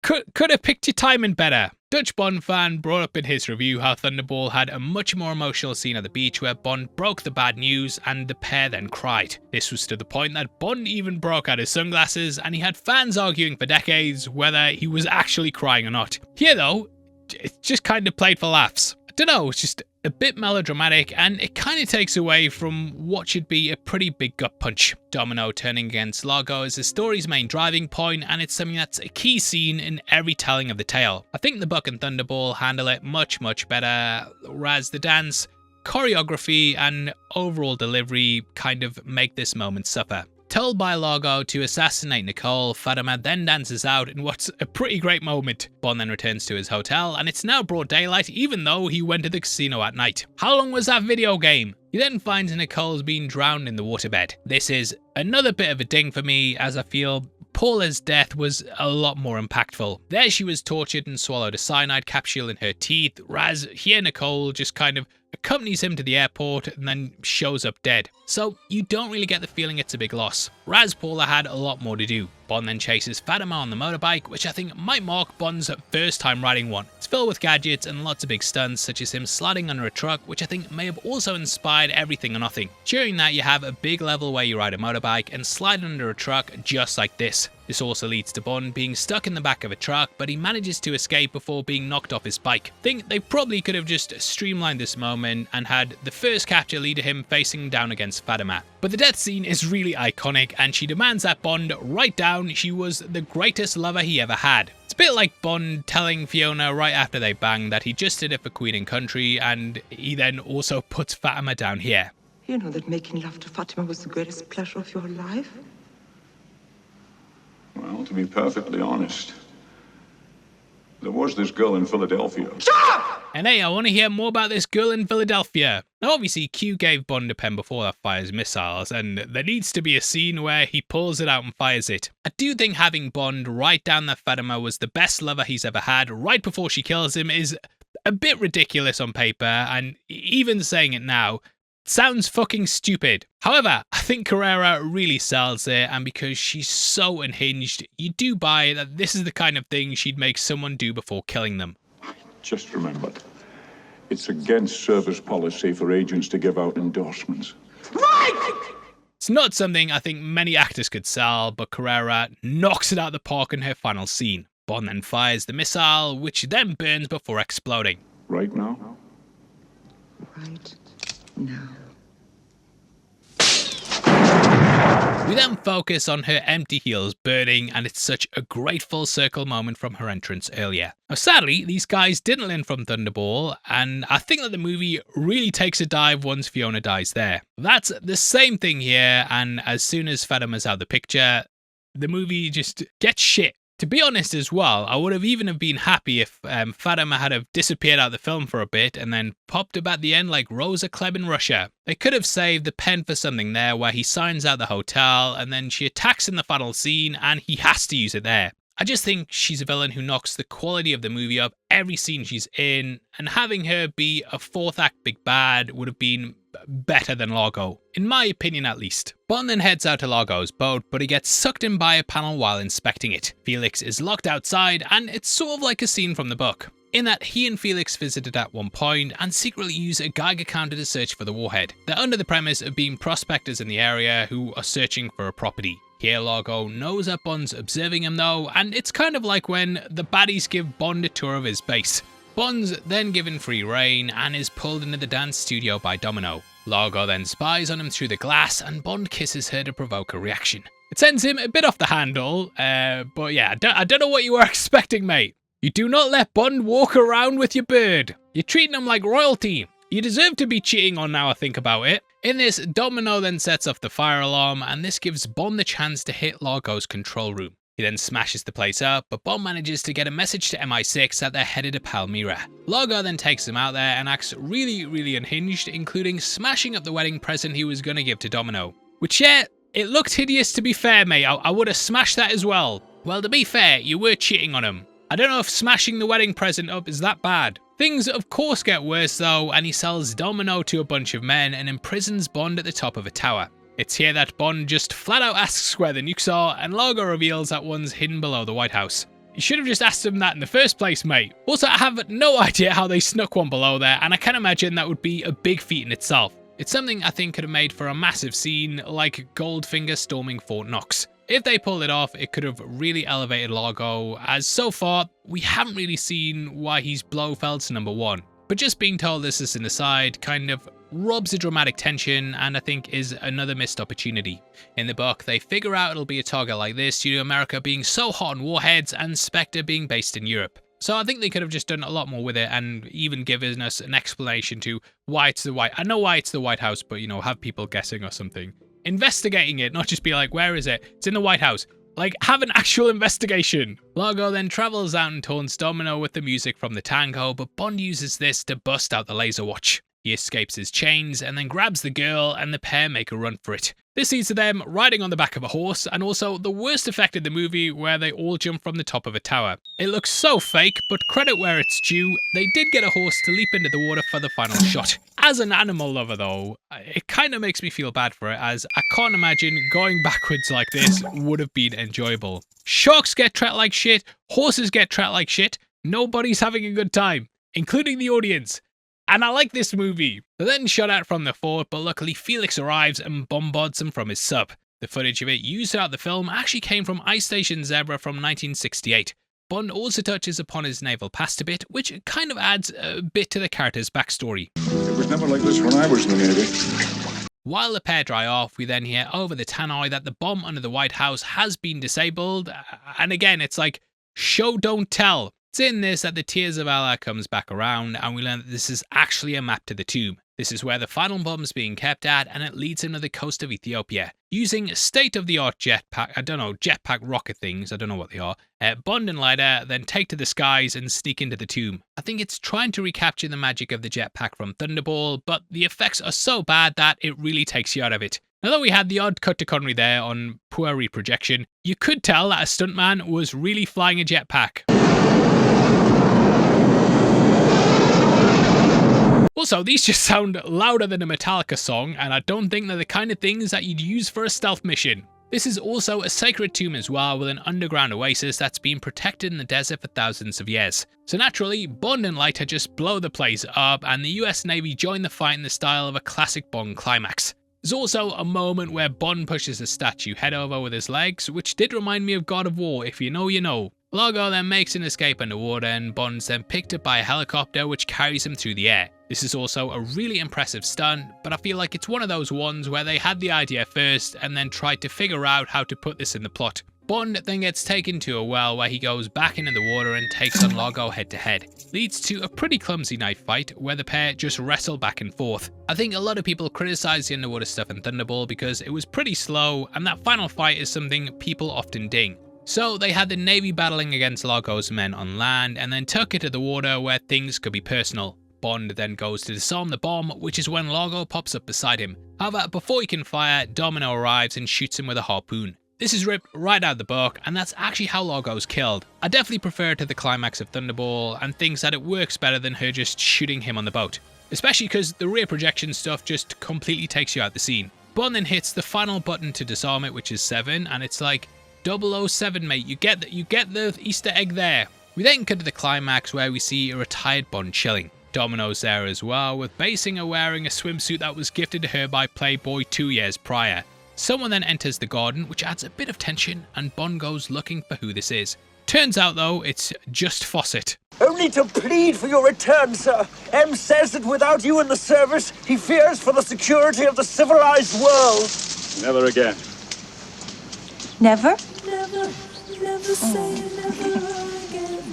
could have picked your timing better. Dutch Bond fan brought up in his review how Thunderball had a much more emotional scene at the beach where Bond broke the bad news and the pair then cried. This was to the point that Bond even broke out his sunglasses and he had fans arguing for decades whether he was actually crying or not. Here though, it's just kind of played for laughs. I don't know, it's just a bit melodramatic and it kind of takes away from what should be a pretty big gut punch. Domino turning against Largo is the story's main driving point and it's something that's a key scene in every telling of the tale. I think the Buck and Thunderball handle it much better, whereas the dance, choreography and overall delivery kind of make this moment suffer. Told by Largo to assassinate Nicole, Fatima then dances out in what's a pretty great moment. Bond then returns to his hotel and it's now broad daylight even though he went to the casino at night. How long was that video game? He then finds Nicole's been drowned in the waterbed. This is another bit of a ding for me as I feel Paula's death was a lot more impactful. There she was tortured and swallowed a cyanide capsule in her teeth, whereas here Nicole just kind of accompanies him to the airport and then shows up dead. So you don't really get the feeling it's a big loss. Whereas Paula had a lot more to do. Bond then chases Fatima on the motorbike, which I think might mark Bond's first time riding one. It's filled with gadgets and lots of big stunts, such as him sliding under a truck, which I think may have also inspired Everything or Nothing. During that you have a big level where you ride a motorbike and slide under a truck just like this. This also leads to Bond being stuck in the back of a truck, but he manages to escape before being knocked off his bike. I think they probably could have just streamlined this moment and had the first capture lead to him facing down against Fatima. But the death scene is really iconic and she demands that Bond write down she was the greatest lover he ever had. It's a bit like Bond telling Fiona right after they bang that he just did it for Queen and Country, and he then also puts Fatima down here. You know that making love to Fatima was the greatest pleasure of your life? Well, to be perfectly honest, there was this girl in Philadelphia. And hey, I want to hear more about this girl in Philadelphia. Now obviously Q gave Bond a pen before that fires missiles, and there needs to be a scene where he pulls it out and fires it. I do think having Bond write down that Fatima was the best lover he's ever had right before she kills him is a bit ridiculous on paper, and even saying it now sounds fucking stupid. However, I think Carrera really sells it, and because she's so unhinged, you do buy that this is the kind of thing she'd make someone do before killing them. Just remember, it's against service policy for agents to give out endorsements. It's not something I think many actors could sell, but Carrera knocks it out of the park in her final scene. Bond then fires the missile, which then burns before exploding. Right now? Right now. We then focus on her empty heels burning, and it's such a great full circle moment from her entrance earlier. Now sadly, these guys didn't learn from Thunderball, and I think that the movie really takes a dive once Fiona dies there. That's the same thing here, and as soon as Fatima's out of the picture, the movie just gets shit. To be honest as well, I would have even been happy if Fatima had have disappeared out of the film for a bit and then popped up at the end like Rosa Klebb in Russia. They could have saved the pen for something there where he signs out the hotel and then she attacks in the final scene and he has to use it there. I just think she's a villain who knocks the quality of the movie up every scene she's in, and having her be a fourth act big bad would have been better than Largo, in my opinion at least. Bond then heads out to Largo's boat, but he gets sucked in by a panel while inspecting it. Felix is locked outside, and it's sort of like a scene from the book, in that he and Felix visited at one point and secretly use a Geiger counter to search for the warhead. They're under the premise of being prospectors in the area who are searching for a property. Here Largo knows that Bond's observing him though, and it's kind of like when the baddies give Bond a tour of his base. Bond's then given free rein and is pulled into the dance studio by Domino. Largo then spies on him through the glass and Bond kisses her to provoke a reaction. It sends him a bit off the handle, but yeah, I don't know what you were expecting, mate. You do not let Bond walk around with your bird. You're treating him like royalty. You deserve to be cheating on now I think about it. In this, Domino then sets off the fire alarm, and this gives Bond the chance to hit Largo's control room. He then smashes the place up, but Bond manages to get a message to MI6 that they're headed to Palmyra. Largo then takes him out there and acts really unhinged, including smashing up the wedding present he was going to give to Domino. Which, yeah, it looked hideous to be fair, mate. I would have smashed that as well. Well, to be fair, you were cheating on him. I don't know if smashing the wedding present up is that bad. Things of course get worse though, and he sells Domino to a bunch of men and imprisons Bond at the top of a tower. It's here that Bond just flat out asks where the nukes are, and Largo reveals that one's hidden below the White House. You should have just asked them that in the first place, mate. Also, I have no idea how they snuck one below there, and I can imagine that would be a big feat in itself. It's something I think could have made for a massive scene, like Goldfinger storming Fort Knox. If they pulled it off, it could have really elevated Largo, as so far, we haven't really seen why he's Blofeld's #1. But just being told this is an aside kind of robs the dramatic tension, and I think is another missed opportunity. In the book, they figure out it'll be a target like this due to America being so hot on warheads and Spectre being based in Europe. So I think they could have just done a lot more with it and even given us an explanation to why it's the White... I know why it's the White House, but, you know, have people guessing or something. Investigating it, not just be like, where is it? It's in the White House. Like, have an actual investigation. Largo then travels out and taunts Domino with the music from the tango, but Bond uses this to bust out the laser watch. He escapes his chains and then grabs the girl, and the pair make a run for it. This leads to them riding on the back of a horse, and also the worst effect in the movie where they all jump from the top of a tower. It looks so fake, but credit where it's due, they did get a horse to leap into the water for the final shot. As an animal lover though, it kind of makes me feel bad for it, as I can't imagine going backwards like this would have been enjoyable. Sharks get trapped like shit, horses get trapped like shit, nobody's having a good time, including the audience. And I like this movie. They're then shot out from the fort, but luckily Felix arrives and bombards them from his sub. The footage of it used throughout the film actually came from Ice Station Zebra from 1968. Bond also touches upon his naval past a bit, which kind of adds a bit to the character's backstory. It was never like this when I was in the Navy. While the pair dry off, we then hear over the tannoy that the bomb under the White House has been disabled, and again, it's like, show don't tell. It's in this that the Tears of Allah comes back around, and we learn that this is actually a map to the tomb. This is where the final bomb's being kept at, and it leads him to the coast of Ethiopia. Using state-of-the-art jetpack rocket things, I don't know what they are, Bond and Leiter then take to the skies and sneak into the tomb. I think it's trying to recapture the magic of the jetpack from Thunderball, but the effects are so bad that it really takes you out of it. Although we had the odd cut to Connery there on poor reprojection, you could tell that a stuntman was really flying a jetpack. Also, these just sound louder than a Metallica song, and I don't think they're the kind of things that you'd use for a stealth mission. This is also a sacred tomb as well, with an underground oasis that's been protected in the desert for thousands of years. So naturally, Bond and Leiter just blow the place up, and the US Navy join the fight in the style of a classic Bond climax. There's also a moment where Bond pushes a statue head over with his legs, which did remind me of God of War, if you know, you know. Largo then makes an escape underwater, and Bond's then picked up by a helicopter which carries him through the air. This is also a really impressive stunt, but I feel like it's one of those ones where they had the idea first and then tried to figure out how to put this in the plot. Bond then gets taken to a well where he goes back into the water and takes on Largo head to head. Leads to a pretty clumsy knife fight where the pair just wrestle back and forth. I think a lot of people criticize the underwater stuff in Thunderball because it was pretty slow, and that final fight is something people often ding. So they had the Navy battling against Largo's men on land and then took it to the water where things could be personal. Bond then goes to disarm the bomb, which is when Largo pops up beside him. However, before he can fire, Domino arrives and shoots him with a harpoon. This is ripped right out of the book, and that's actually how Largo's killed. I definitely prefer it to the climax of Thunderball, and thinks that it works better than her just shooting him on the boat. Especially because the rear projection stuff just completely takes you out the scene. Bond then hits the final button to disarm it, which is 7, and it's like, 007 mate, you get the Easter egg there. We then cut to the climax where we see a retired Bond chilling. Domino's there as well, with Basinger wearing a swimsuit that was gifted to her by Playboy 2 years prior. Someone then enters the garden, which adds a bit of tension, and Bond goes looking for who this is. Turns out though, it's just Fawcett. Only to plead for your return, sir. M says that without you in the service, he fears for the security of the civilized world. Never again. Never? Never, never say never again.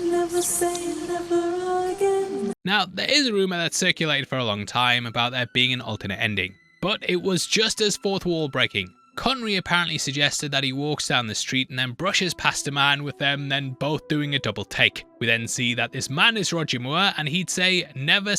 Never say never again. Now, there is a rumour that circulated for a long time about there being an alternate ending, but it was just as fourth wall breaking. Connery apparently suggested that he walks down the street and then brushes past a man, with them then both doing a double take. We then see that this man is Roger Moore, and he'd say never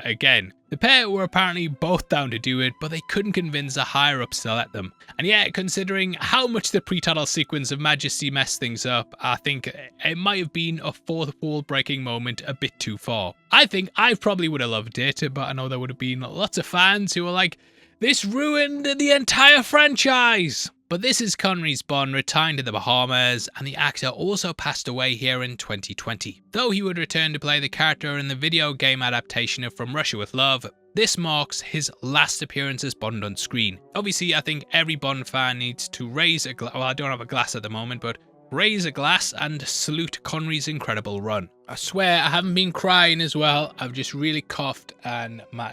again. The pair were apparently both down to do it, but they couldn't convince the higher ups to let them. And yet, considering how much the pre-title sequence of Majesty messed things up, I think it might have been a fourth wall breaking moment a bit too far. I think I probably would have loved it, but I know there would have been lots of fans who were like, this ruined the entire franchise. But this is Connery's Bond retiring to the Bahamas, and the actor also passed away here in 2020. Though he would return to play the character in the video game adaptation of From Russia with Love, this marks his last appearance as Bond on screen. Obviously, I think every Bond fan needs to raise a glass, well, I don't have a glass at the moment, but raise a glass and salute Connery's incredible run. I swear I haven't been crying as well, I've just really coughed and my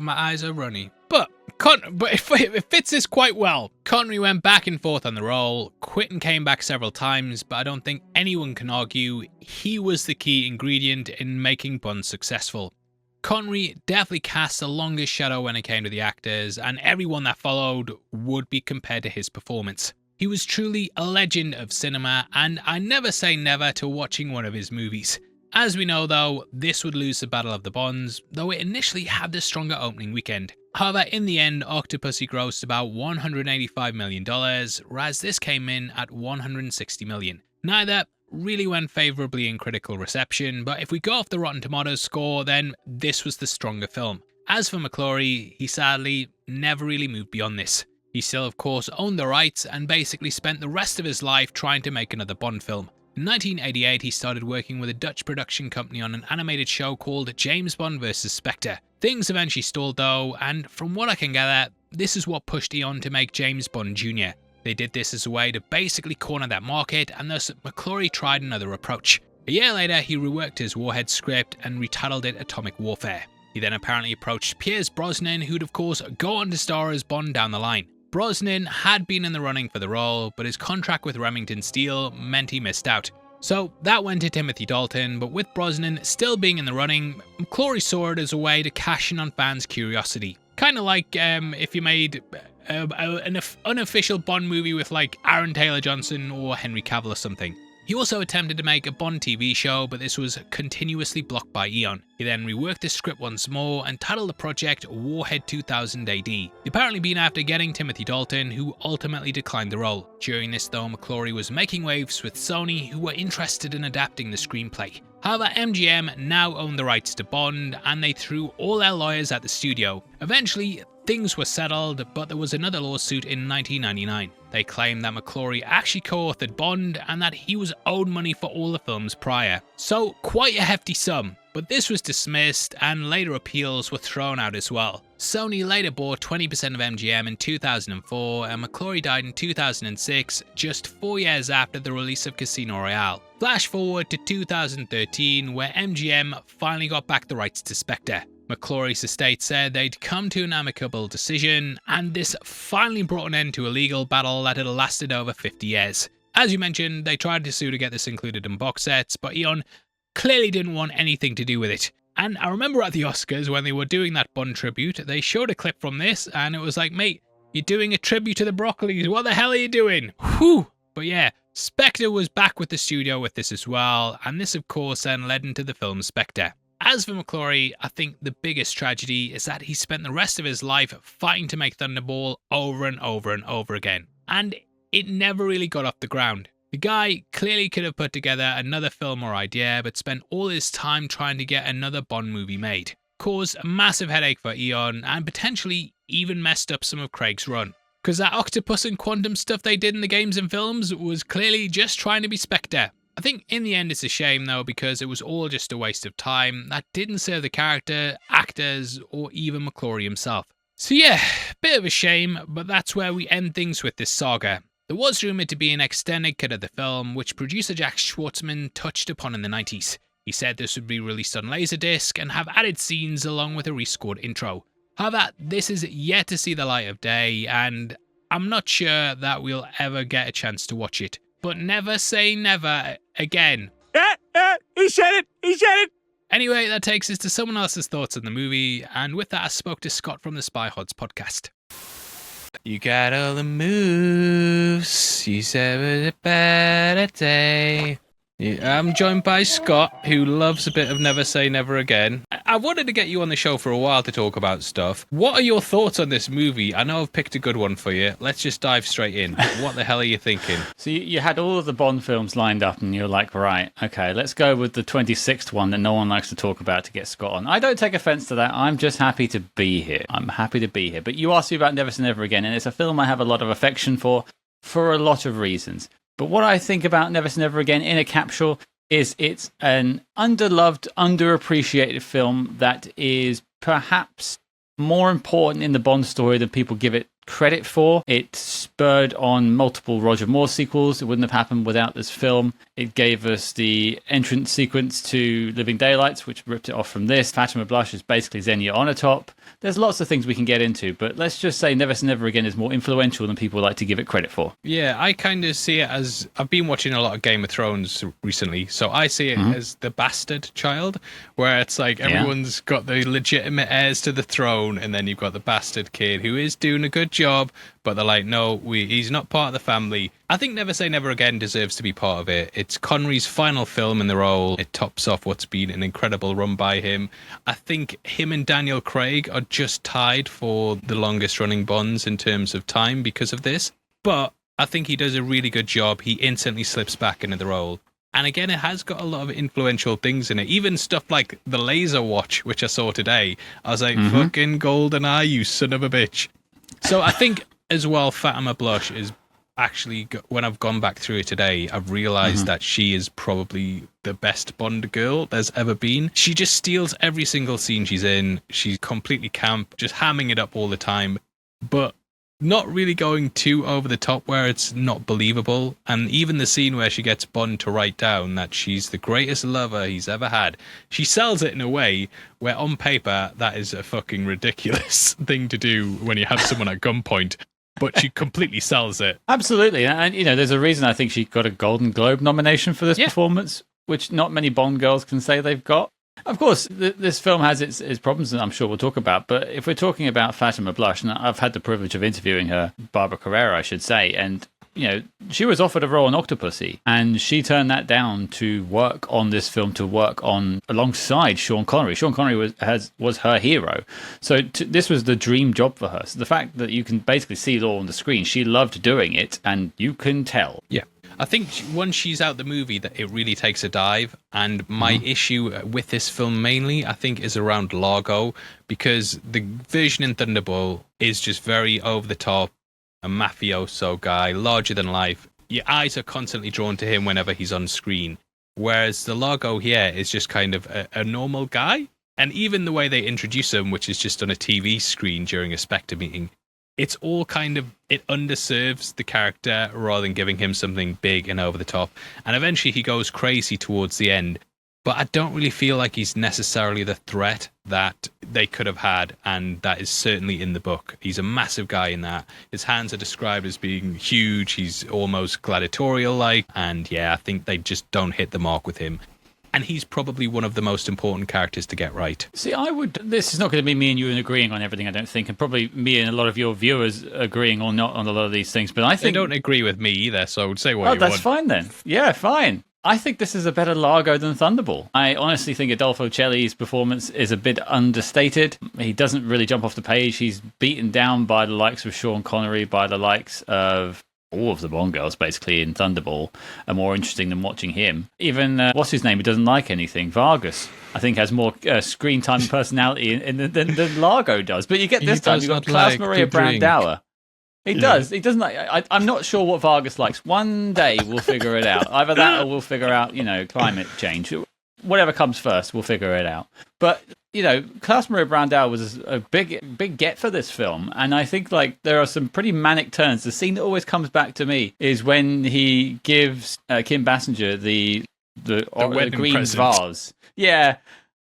eyes are runny. But it fits this quite well. Connery went back and forth on the role, quit and came back several times, but I don't think anyone can argue he was the key ingredient in making Bond successful. Connery definitely cast the longest shadow when it came to the actors, and everyone that followed would be compared to his performance. He was truly a legend of cinema, and I never say never to watching one of his movies. As we know though, this would lose the Battle of the Bonds, though it initially had the stronger opening weekend. However, in the end, Octopussy grossed about $185 million, whereas this came in at $160 million. Neither really went favourably in critical reception, but if we go off the Rotten Tomatoes score, then this was the stronger film. As for McClory, he sadly never really moved beyond this. He still of course owned the rights and basically spent the rest of his life trying to make another Bond film. In 1988 he started working with a Dutch production company on an animated show called James Bond vs Spectre. Things eventually stalled though, and from what I can gather, this is what pushed Eon to make James Bond Jr. They did this as a way to basically corner that market, and thus McClory tried another approach. A year later he reworked his Warhead script and retitled it Atomic Warfare. He then apparently approached Pierce Brosnan, who'd of course go on to star as Bond down the line. Brosnan had been in the running for the role, but his contract with Remington Steele meant he missed out. So that went to Timothy Dalton, but with Brosnan still being in the running, McClory saw it as a way to cash in on fans' curiosity. Kind of like if you made an unofficial Bond movie with like Aaron Taylor-Johnson or Henry Cavill or something. He also attempted to make a Bond TV show, but this was continuously blocked by Eon. He then reworked the script once more and titled the project Warhead 2000 AD. Apparently been after getting Timothy Dalton, who ultimately declined the role. During this though, McClory was making waves with Sony, who were interested in adapting the screenplay. However, MGM now owned the rights to Bond, and they threw all their lawyers at the studio. Eventually, things were settled, but there was another lawsuit in 1999. They claimed that McClory actually co-authored Bond and that he was owed money for all the films prior. So quite a hefty sum, but this was dismissed and later appeals were thrown out as well. Sony later bought 20% of MGM in 2004 and McClory died in 2006, just 4 years after the release of Casino Royale. Flash forward to 2013 where MGM finally got back the rights to Spectre. McClory's estate said they'd come to an amicable decision, and this finally brought an end to a legal battle that had lasted over 50 years. As you mentioned, they tried to sue to get this included in box sets, but Eon clearly didn't want anything to do with it. And I remember at the Oscars when they were doing that Bond tribute, they showed a clip from this, and it was like, mate, you're doing a tribute to the Broccolis, what the hell are you doing? Whew! But yeah, Spectre was back with the studio with this as well, and this of course then led into the film Spectre. As for McClory, I think the biggest tragedy is that he spent the rest of his life fighting to make Thunderball over and over and over again, and it never really got off the ground. The guy clearly could have put together another film or idea, but spent all his time trying to get another Bond movie made. Caused a massive headache for Eon, and potentially even messed up some of Craig's run. Because that octopus and quantum stuff they did in the games and films was clearly just trying to be Spectre. I think in the end it's a shame though, because it was all just a waste of time that didn't serve the character, actors, or even McClory himself. So yeah, bit of a shame, but that's where we end things with this saga. There was rumoured to be an extended cut of the film, which producer Jack Schwartzman touched upon in the 90s. He said this would be released on Laserdisc and have added scenes along with a rescored intro. However, this is yet to see the light of day, and I'm not sure that we'll ever get a chance to watch it. But never say never again. He said it! He said it! Anyway, that takes us to someone else's thoughts on the movie, and with that I spoke to Scott from the Spy Hods podcast. You got all the moves, you said it was a better day. Yeah, I'm joined by Scott, who loves a bit of Never Say Never Again. I wanted to get you on the show for a while to talk about stuff. What are your thoughts on this movie? I know I've picked a good one for you. Let's just dive straight in. What the hell are you thinking? So you had all of the Bond films lined up and you're like, right, okay, let's go with the 26th one that no one likes to talk about to get Scott on. I don't take offense to that. I'm just happy to be here. I'm happy to be here. But you asked me about Never Say Never Again, and it's a film I have a lot of affection for a lot of reasons. But what I think about Never Say Never Again in a capsule is it's an underloved, underappreciated film that is perhaps more important in the Bond story than people give it credit for. It spurred on multiple Roger Moore sequels. It wouldn't have happened without this film. It gave us the entrance sequence to Living Daylights, which ripped it off from this. Fatima Blush is basically Xenia Onatopp. There's lots of things we can get into, but let's just say Never Say Never Again is more influential than people like to give it credit for. Yeah, I kind of see it as... I've been watching a lot of Game of Thrones recently, so I see it as the bastard child, where it's like everyone's got the legitimate heirs to the throne, and then you've got the bastard kid who is doing a good job, but they're like, no, he's not part of the family. I think Never Say Never Again deserves to be part of it. It's Connery's final film in the role. It tops off what's been an incredible run by him. I think him and Daniel Craig are just tied for the longest running Bonds in terms of time because of this. But I think he does a really good job. He instantly slips back into the role. And again, it has got a lot of influential things in it. Even stuff like the laser watch, which I saw today. I was like, fucking GoldenEye, you son of a bitch. So I think as well, Fatima Blush is actually, when I've gone back through it today, I've realised that she is probably the best Bond girl there's ever been. She just steals every single scene she's in. She's completely camp, just hamming it up all the time, but not really going too over the top where it's not believable. And even the scene where she gets Bond to write down that she's the greatest lover he's ever had, she sells it in a way where on paper that is a fucking ridiculous thing to do when you have someone at gunpoint. But she completely sells it. Absolutely. And, you know, there's a reason I think she got a Golden Globe nomination for this performance, which not many Bond girls can say they've got. Of course, this film has its problems, and I'm sure we'll talk about. But if we're talking about Fatima Blush, and I've had the privilege of interviewing her, Barbara Carrera, I should say, and you know, she was offered a role in Octopussy, and she turned that down to work on this film, to work on alongside Sean Connery. Sean Connery was her hero, so this was the dream job for her. So the fact that you can basically see it all on the screen, she loved doing it, and you can tell. Yeah. I think once she's out the movie, that it really takes a dive. And my issue with this film mainly, I think, is around Largo, because the version in Thunderball is just very over the top, a mafioso guy, larger than life. Your eyes are constantly drawn to him whenever he's on screen. Whereas the Largo here is just kind of a normal guy. And even the way they introduce him, which is just on a TV screen during a Spectre meeting, it's all kind of, it underserves the character rather than giving him something big and over the top. And eventually he goes crazy towards the end. But I don't really feel like he's necessarily the threat that they could have had, and that is certainly in the book. He's a massive guy in that. His hands are described as being huge. He's almost gladiatorial-like. And yeah, I think they just don't hit the mark with him. And he's probably one of the most important characters to get right. See, this is not going to be me and you agreeing on everything, I don't think, and probably me and a lot of your viewers agreeing or not on a lot of these things, but I think... They don't agree with me either, so say what you want. Oh, that's fine then. Yeah, fine. I think this is a better Largo than Thunderball. I honestly think Adolfo Celli's performance is a bit understated. He doesn't really jump off the page. He's beaten down by the likes of Sean Connery, by the likes of... all of the Bond girls, basically, in Thunderball are more interesting than watching him. Even, what's his name, who doesn't like anything, Vargas, I think has more screen time and personality than Largo does. But you get this time, you've got Klaus Maria Brandauer. He does. He doesn't like... I'm not sure what Vargas likes. One day we'll figure it out. Either that or we'll figure out, you know, climate change. Whatever comes first, we'll figure it out. But... you know, Klaus Maria Brandauer was a big get for this film, and I think like there are some pretty manic turns. The scene that always comes back to me is when he gives Kim Basinger the green present. Vase,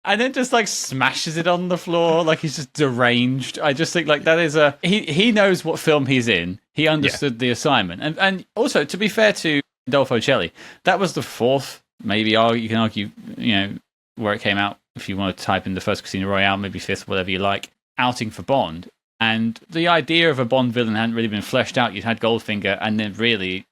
and then just like smashes it on the floor like he's just deranged. I just think like that is he knows what film he's in. He understood the assignment, and also to be fair to Adolfo Celli, that was the fourth, maybe you can argue, you know, where it came out. If you want to type in the first Casino Royale, maybe fifth, whatever you like, outing for Bond. And the idea of a Bond villain hadn't really been fleshed out. You'd had Goldfinger and then really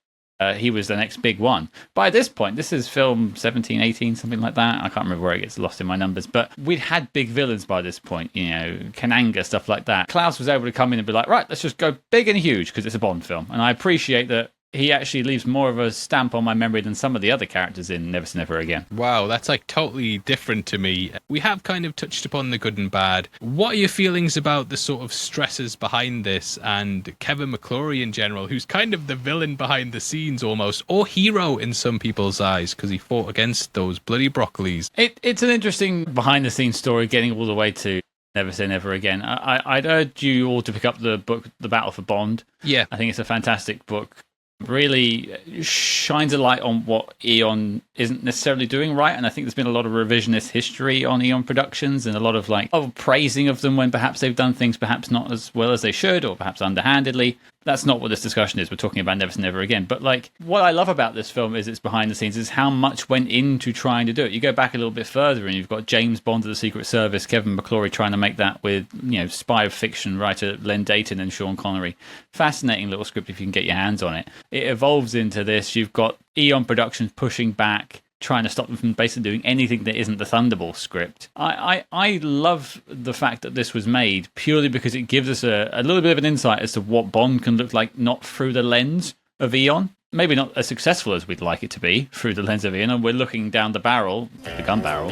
he was the next big one. By this point, this is film 17, 18, something like that. I can't remember where it gets lost in my numbers, but we'd had big villains by this point, you know, Kananga, stuff like that. Klaus was able to come in and be like, right, let's just go big and huge because it's a Bond film. And I appreciate that he actually leaves more of a stamp on my memory than some of the other characters in Never Say Never Again. Wow, that's like totally different to me. We have kind of touched upon the good and bad. What are your feelings about the sort of stresses behind this and Kevin McClory in general, who's kind of the villain behind the scenes almost, or hero in some people's eyes because he fought against those bloody broccolis? It's an interesting behind the scenes story getting all the way to Never Say Never Again. I'd urge you all to pick up the book, The Battle for Bond. Yeah. I think it's a fantastic book. Really shines a light on what Eon isn't necessarily doing right, and I think there's been a lot of revisionist history on Eon Productions and a lot of praising of them when perhaps they've done things perhaps not as well as they should, or perhaps underhandedly. That's not what this discussion is. We're talking about Never Say Never Again. But what I love about this film is its behind the scenes, is how much went into trying to do it. You go back a little bit further and you've got James Bond of the Secret Service, Kevin McClory trying to make that with, spy fiction writer Len Dayton and Sean Connery. Fascinating little script if you can get your hands on it. It evolves into this. You've got Eon Productions pushing back, trying to stop them from basically doing anything that isn't the Thunderball script. I love the fact that this was made purely because it gives us a little bit of an insight as to what Bond can look like, not through the lens of Eon. Maybe not as successful as we'd like it to be through the lens of Eon, and we're looking down the barrel, the gun barrel,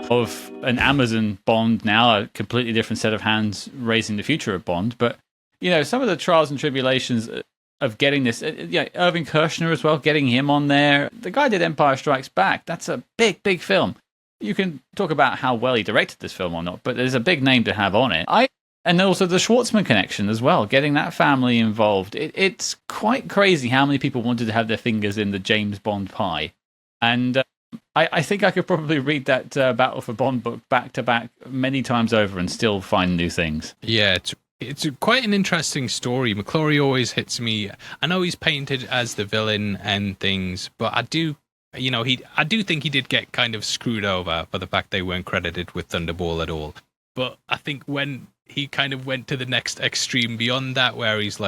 of an Amazon Bond now, a completely different set of hands raising the future of Bond. But, some of the trials and tribulations of getting this, Irving Kershner as well, getting him on there. The guy did Empire Strikes Back. That's a big, big film. You can talk about how well he directed this film or not, but there's a big name to have on it. And also the Schwartzman connection as well, getting that family involved. It's quite crazy how many people wanted to have their fingers in the James Bond pie. And I think I could probably read that Battle for Bond book back to back many times over and still find new things. Yeah, it's quite an interesting story. McClory always hits me. I know he's painted as the villain and things, but I do think he did get kind of screwed over for the fact they weren't credited with Thunderball at all. But I think when he kind of went to the next extreme beyond that, where he's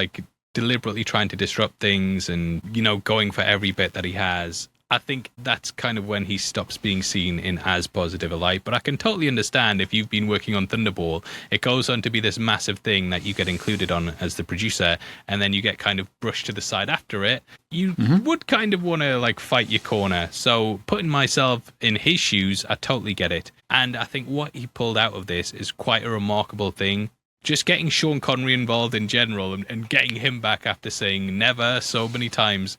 deliberately trying to disrupt things and, going for every bit that he has, I think that's kind of when he stops being seen in as positive a light. But I can totally understand if you've been working on Thunderball, it goes on to be this massive thing that you get included on as the producer, and then you get kind of brushed to the side after it. You would kind of want to fight your corner. So putting myself in his shoes, I totally get it. And I think what he pulled out of this is quite a remarkable thing. Just getting Sean Connery involved in general and getting him back after saying never so many times.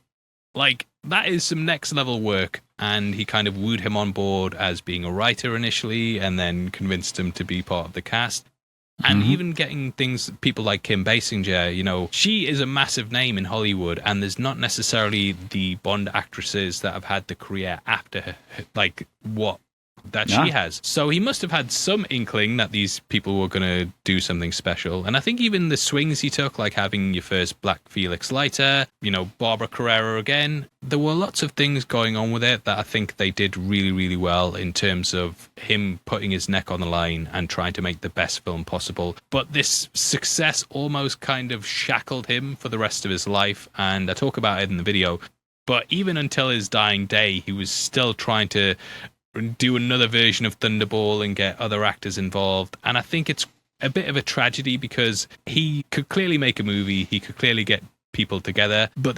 That is some next level work, and he kind of wooed him on board as being a writer initially and then convinced him to be part of the cast. And even getting people like Kim Basinger, she is a massive name in Hollywood, and there's not necessarily the Bond actresses that have had the career after her, what that she has. So he must have had some inkling that these people were going to do something special. And I think even the swings he took, like having your first Black Felix Leiter, Barbara Carrera again, there were lots of things going on with it that I think they did really, really well in terms of him putting his neck on the line and trying to make the best film possible. But this success almost kind of shackled him for the rest of his life. And I talk about it in the video. But even until his dying day, he was still trying to do another version of Thunderball and get other actors involved. And I think it's a bit of a tragedy because he could clearly make a movie, he could clearly get people together, but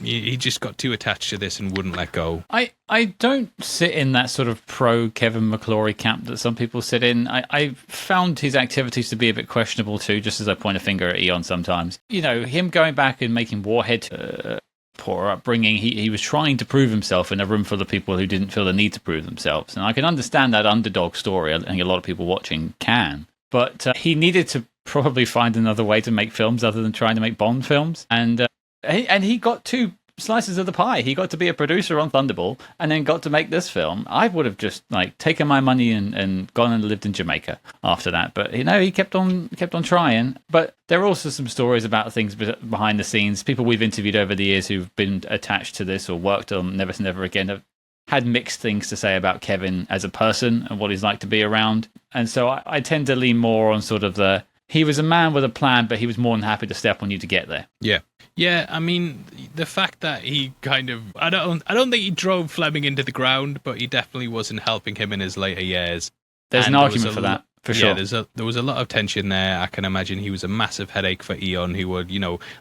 he just got too attached to this and wouldn't let go. I don't sit in that sort of pro Kevin McClory camp that some people sit in. I found his activities to be a bit questionable too, just as I point a finger at Eon sometimes. Him going back and making Warhead poor upbringing, he was trying to prove himself in a room full of people who didn't feel the need to prove themselves. And I can understand that underdog story. I think a lot of people watching can. But he needed to probably find another way to make films other than trying to make Bond films. And he got two slices of the pie. He got to be a producer on Thunderball and then got to make this film. I would have just taken my money and gone and lived in Jamaica after that. But he kept on trying. But there are also some stories about things behind the scenes. People we've interviewed over the years who've been attached to this or worked on Never Say Never Again have had mixed things to say about Kevin as a person and what he's like to be around. And so I tend to lean more on sort of the he was a man with a plan, but he was more than happy to step on you to get there. Yeah. Yeah, I mean, the fact that he kind of... I don't think he drove Fleming into the ground, but he definitely wasn't helping him in his later years. There's an argument for that, for sure. Yeah, there was a lot of tension there. I can imagine he was a massive headache for Eon, who would,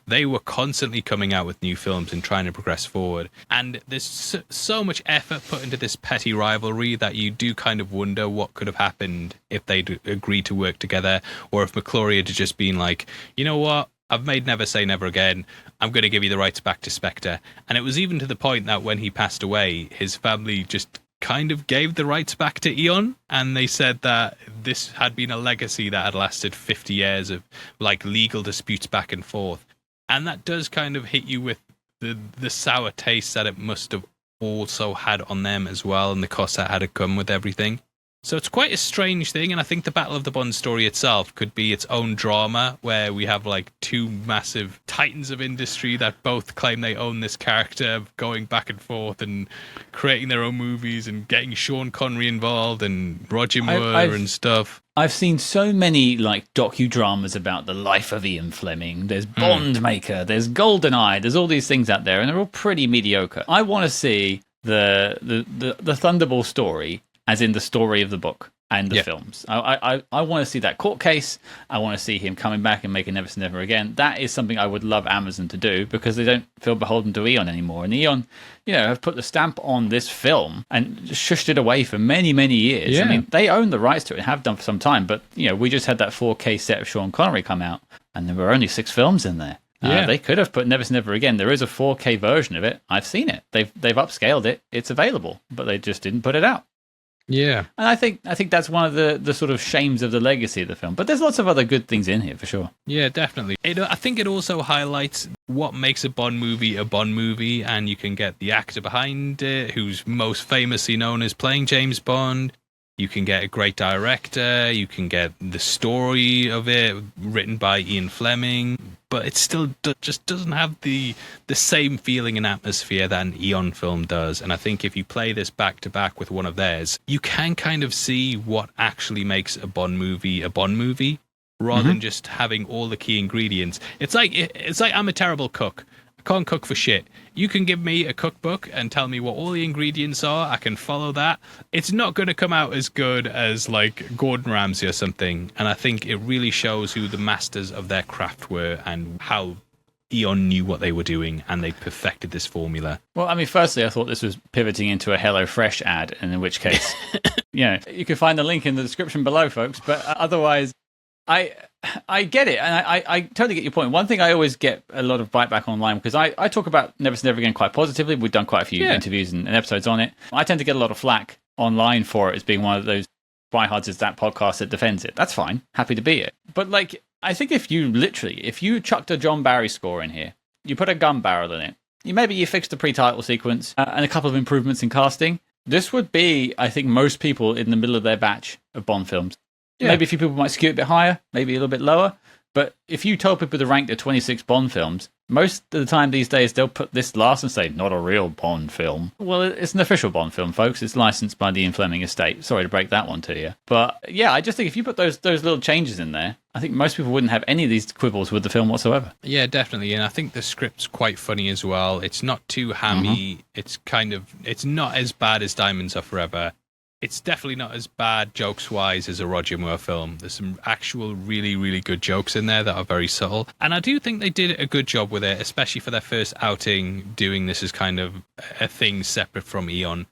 they were constantly coming out with new films and trying to progress forward. And there's so much effort put into this petty rivalry that you do kind of wonder what could have happened if they'd agreed to work together, or if McClory had just been like, you know what? I've made Never Say Never Again. I'm going to give you the rights back to Spectre. And it was even to the point that when he passed away, his family just kind of gave the rights back to Eon. And they said that this had been a legacy that had lasted 50 years of legal disputes back and forth. And that does kind of hit you with the sour taste that it must have also had on them as well, and the cost that had to come with everything. So it's quite a strange thing, and I think the Battle of the Bond story itself could be its own drama, where we have two massive titans of industry that both claim they own this character, going back and forth and creating their own movies and getting Sean Connery involved and Roger Moore and stuff. I've seen so many docudramas about the life of Ian Fleming. There's Bond Maker, there's GoldenEye, there's all these things out there, and they're all pretty mediocre. I want to see the Thunderball story as in the story of the book and the films. I want to see that court case. I want to see him coming back and making Never Say Never Again. That is something I would love Amazon to do, because they don't feel beholden to Eon anymore. And Eon, have put the stamp on this film and shushed it away for many, many years. Yeah. I mean, they own the rights to it and have done for some time. But, we just had that 4K set of Sean Connery come out, and there were only 6 films in there. They could have put Never Say Never Again. There is a 4K version of it. I've seen it. They've upscaled it. It's available, but they just didn't put it out. Yeah. And I think that's one of the sort of shames of the legacy of the film. But there's lots of other good things in here, for sure. Yeah, definitely. I think it also highlights what makes a Bond movie, and you can get the actor behind it, who's most famously known as playing James Bond. You can get a great director. You can get the story of it written by Ian Fleming. But it still just doesn't have the same feeling and atmosphere that an Eon film does. And I think if you play this back to back with one of theirs, you can kind of see what actually makes a Bond movie, rather than just having all the key ingredients. It's like I'm a terrible cook. I can't cook for shit. You can give me a cookbook and tell me what all the ingredients are. I can follow that. It's not going to come out as good as Gordon Ramsay or something. And I think it really shows who the masters of their craft were and how Eon knew what they were doing, and they perfected this formula. Well, I mean, firstly, I thought this was pivoting into a HelloFresh ad, and in which case, you can find the link in the description below, folks. But otherwise, I get it, and I totally get your point. One thing I always get a lot of bite back online, because I talk about Never Say Never Again quite positively. We've done quite a few interviews and episodes on it. I tend to get a lot of flack online for it as being one of those Why Hards Is That podcast that defends it. That's fine. Happy to be it. But I think if you chucked a John Barry score in here, you put a gun barrel in it, you fixed the pre-title sequence and a couple of improvements in casting, this would be, I think, most people in the middle of their batch of Bond films. Yeah. Maybe a few people might skew it a bit higher, maybe a little bit lower. But if you told people to rank the 26 Bond films, most of the time these days they'll put this last and say, not a real Bond film. Well, it's an official Bond film, folks. It's licensed by the Ian Fleming estate. Sorry to break that one to you. But yeah, I just think if you put those little changes in there, I think most people wouldn't have any of these quibbles with the film whatsoever. Yeah, definitely. And I think the script's quite funny as well. It's not too hammy. It's not as bad as Diamonds Are Forever. It's definitely not as bad jokes-wise as a Roger Moore film. There's some actual really, really good jokes in there that are very subtle. And I do think they did a good job with it, especially for their first outing, doing this as kind of a thing separate from Eon.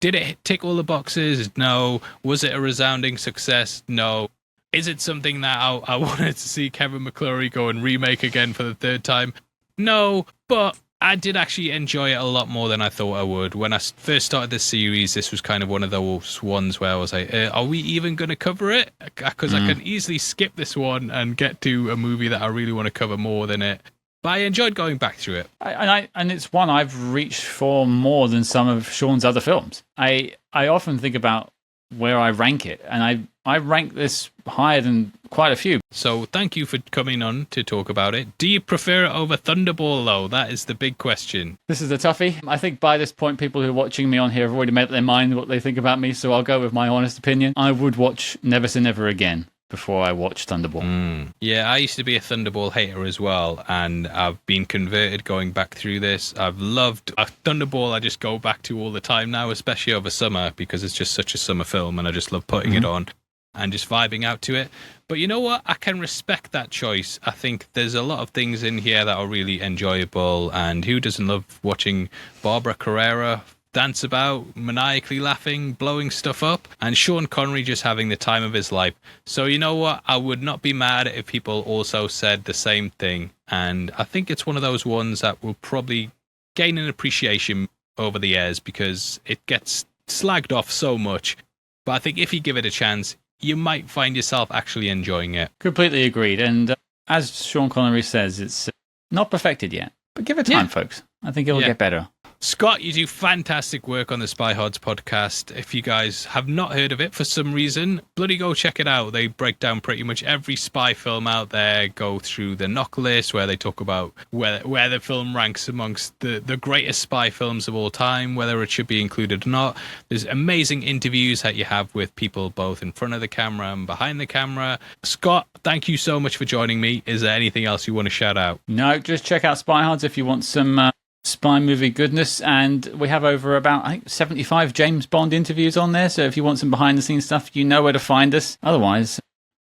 Did it tick all the boxes? No. Was it a resounding success? No. Is it something that I wanted to see Kevin McClory go and remake again for the 3rd time? No, but I did actually enjoy it a lot more than I thought I would. When I first started this series, this was kind of one of those ones where I was like, are we even going to cover it? Because I can easily skip this one and get to a movie that I really want to cover more than it. But I enjoyed going back through it. And it's one I've reached for more than some of Sean's other films. I often think about where I rank it, and I rank this higher than quite a few. So thank you for coming on to talk about it. Do you prefer it over Thunderball, though? That is the big question. This is a toughie. I think by this point, people who are watching me on here have already made up their mind what they think about me, so I'll go with my honest opinion. I would watch Never Say Never Again before I watched Thunderball. Yeah, I used to be a Thunderball hater as well, and I've been converted going back through this. I've loved Thunderball. I just go back to all the time now, especially over summer, because it's just such a summer film, and I just love putting it on and just vibing out to it. But you know what? I can respect that choice. I think there's a lot of things in here that are really enjoyable, and who doesn't love watching Barbara Carrera dance about, maniacally laughing, blowing stuff up, and Sean Connery just having the time of his life. So you know what? I would not be mad if people also said the same thing, and I think it's one of those ones that will probably gain an appreciation over the years because it gets slagged off so much. But I think if you give it a chance, you might find yourself actually enjoying it. Completely agreed. And as Sean Connery says, it's not perfected yet. But give it time, folks. I think it will get better. Scott, you do fantastic work on the Spy Hards podcast. If you guys have not heard of it for some reason, bloody go check it out. They break down pretty much every spy film out there, go through the knock list where they talk about where the film ranks amongst the greatest spy films of all time, whether it should be included or not. There's amazing interviews that you have with people both in front of the camera and behind the camera. Scott, thank you so much for joining me. Is there anything else you want to shout out? No, just check out Spy Hards if you want some spy movie goodness, and we have over about, I think, 75 James Bond interviews on there, so if you want some behind the scenes stuff, you know where to find us. Otherwise,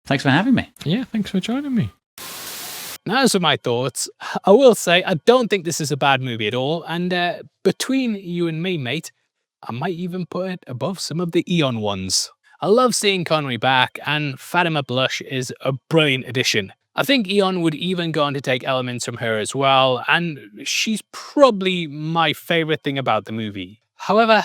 thanks for having me. Yeah, thanks for joining me. Now, those are my thoughts. I will say, I don't think this is a bad movie at all, and between you and me, mate, I might even put it above some of the Eon ones. I love seeing Connery back, and Fatima Blush is a brilliant addition. I think Eon would even go on to take elements from her as well, and she's probably my favourite thing about the movie. However,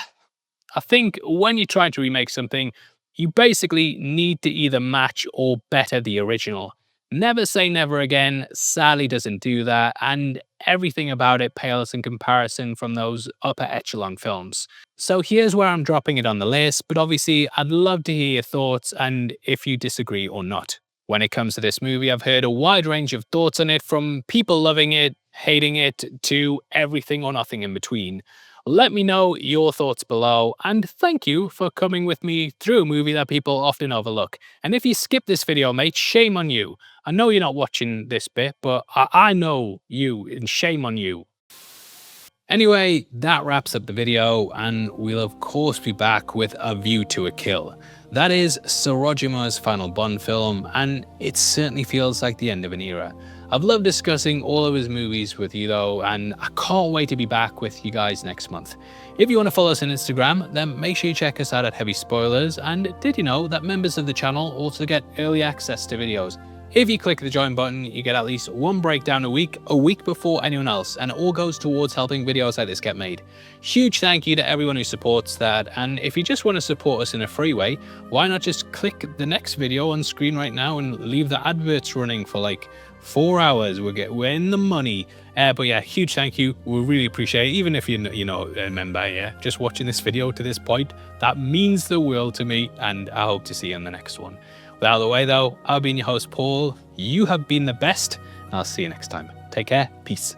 I think when you're trying to remake something, you basically need to either match or better the original. Never Say Never Again sadly doesn't do that, and everything about it pales in comparison from those upper echelon films. So here's where I'm dropping it on the list, but obviously I'd love to hear your thoughts and if you disagree or not. When it comes to this movie, I've heard a wide range of thoughts on it, from people loving it, hating it, to everything or nothing in between. Let me know your thoughts below, and thank you for coming with me through a movie that people often overlook. And if you skip this video, mate, shame on you. I know you're not watching this bit, but I know you, and shame on you. Anyway, that wraps up the video, and we'll of course be back with A View to a Kill. That is Sir Roger Moore's final Bond film, and it certainly feels like the end of an era. I've loved discussing all of his movies with you though, and I can't wait to be back with you guys next month. If you want to follow us on Instagram, then make sure you check us out at Heavy Spoilers, and did you know that members of the channel also get early access to videos? If you click the join button, you get at least one breakdown a week before anyone else, and it all goes towards helping videos like this get made. Huge thank you to everyone who supports that, and if you just want to support us in a free way, why not just click the next video on screen right now and leave the adverts running for like 4 hours. We're in the money. But yeah, huge thank you. We really appreciate it. Even if you're not a member, yeah, just watching this video to this point, that means the world to me, and I hope to see you in the next one. Out of the way though, I've been your host Paul, you have been the best, and I'll see you next time. Take care, peace.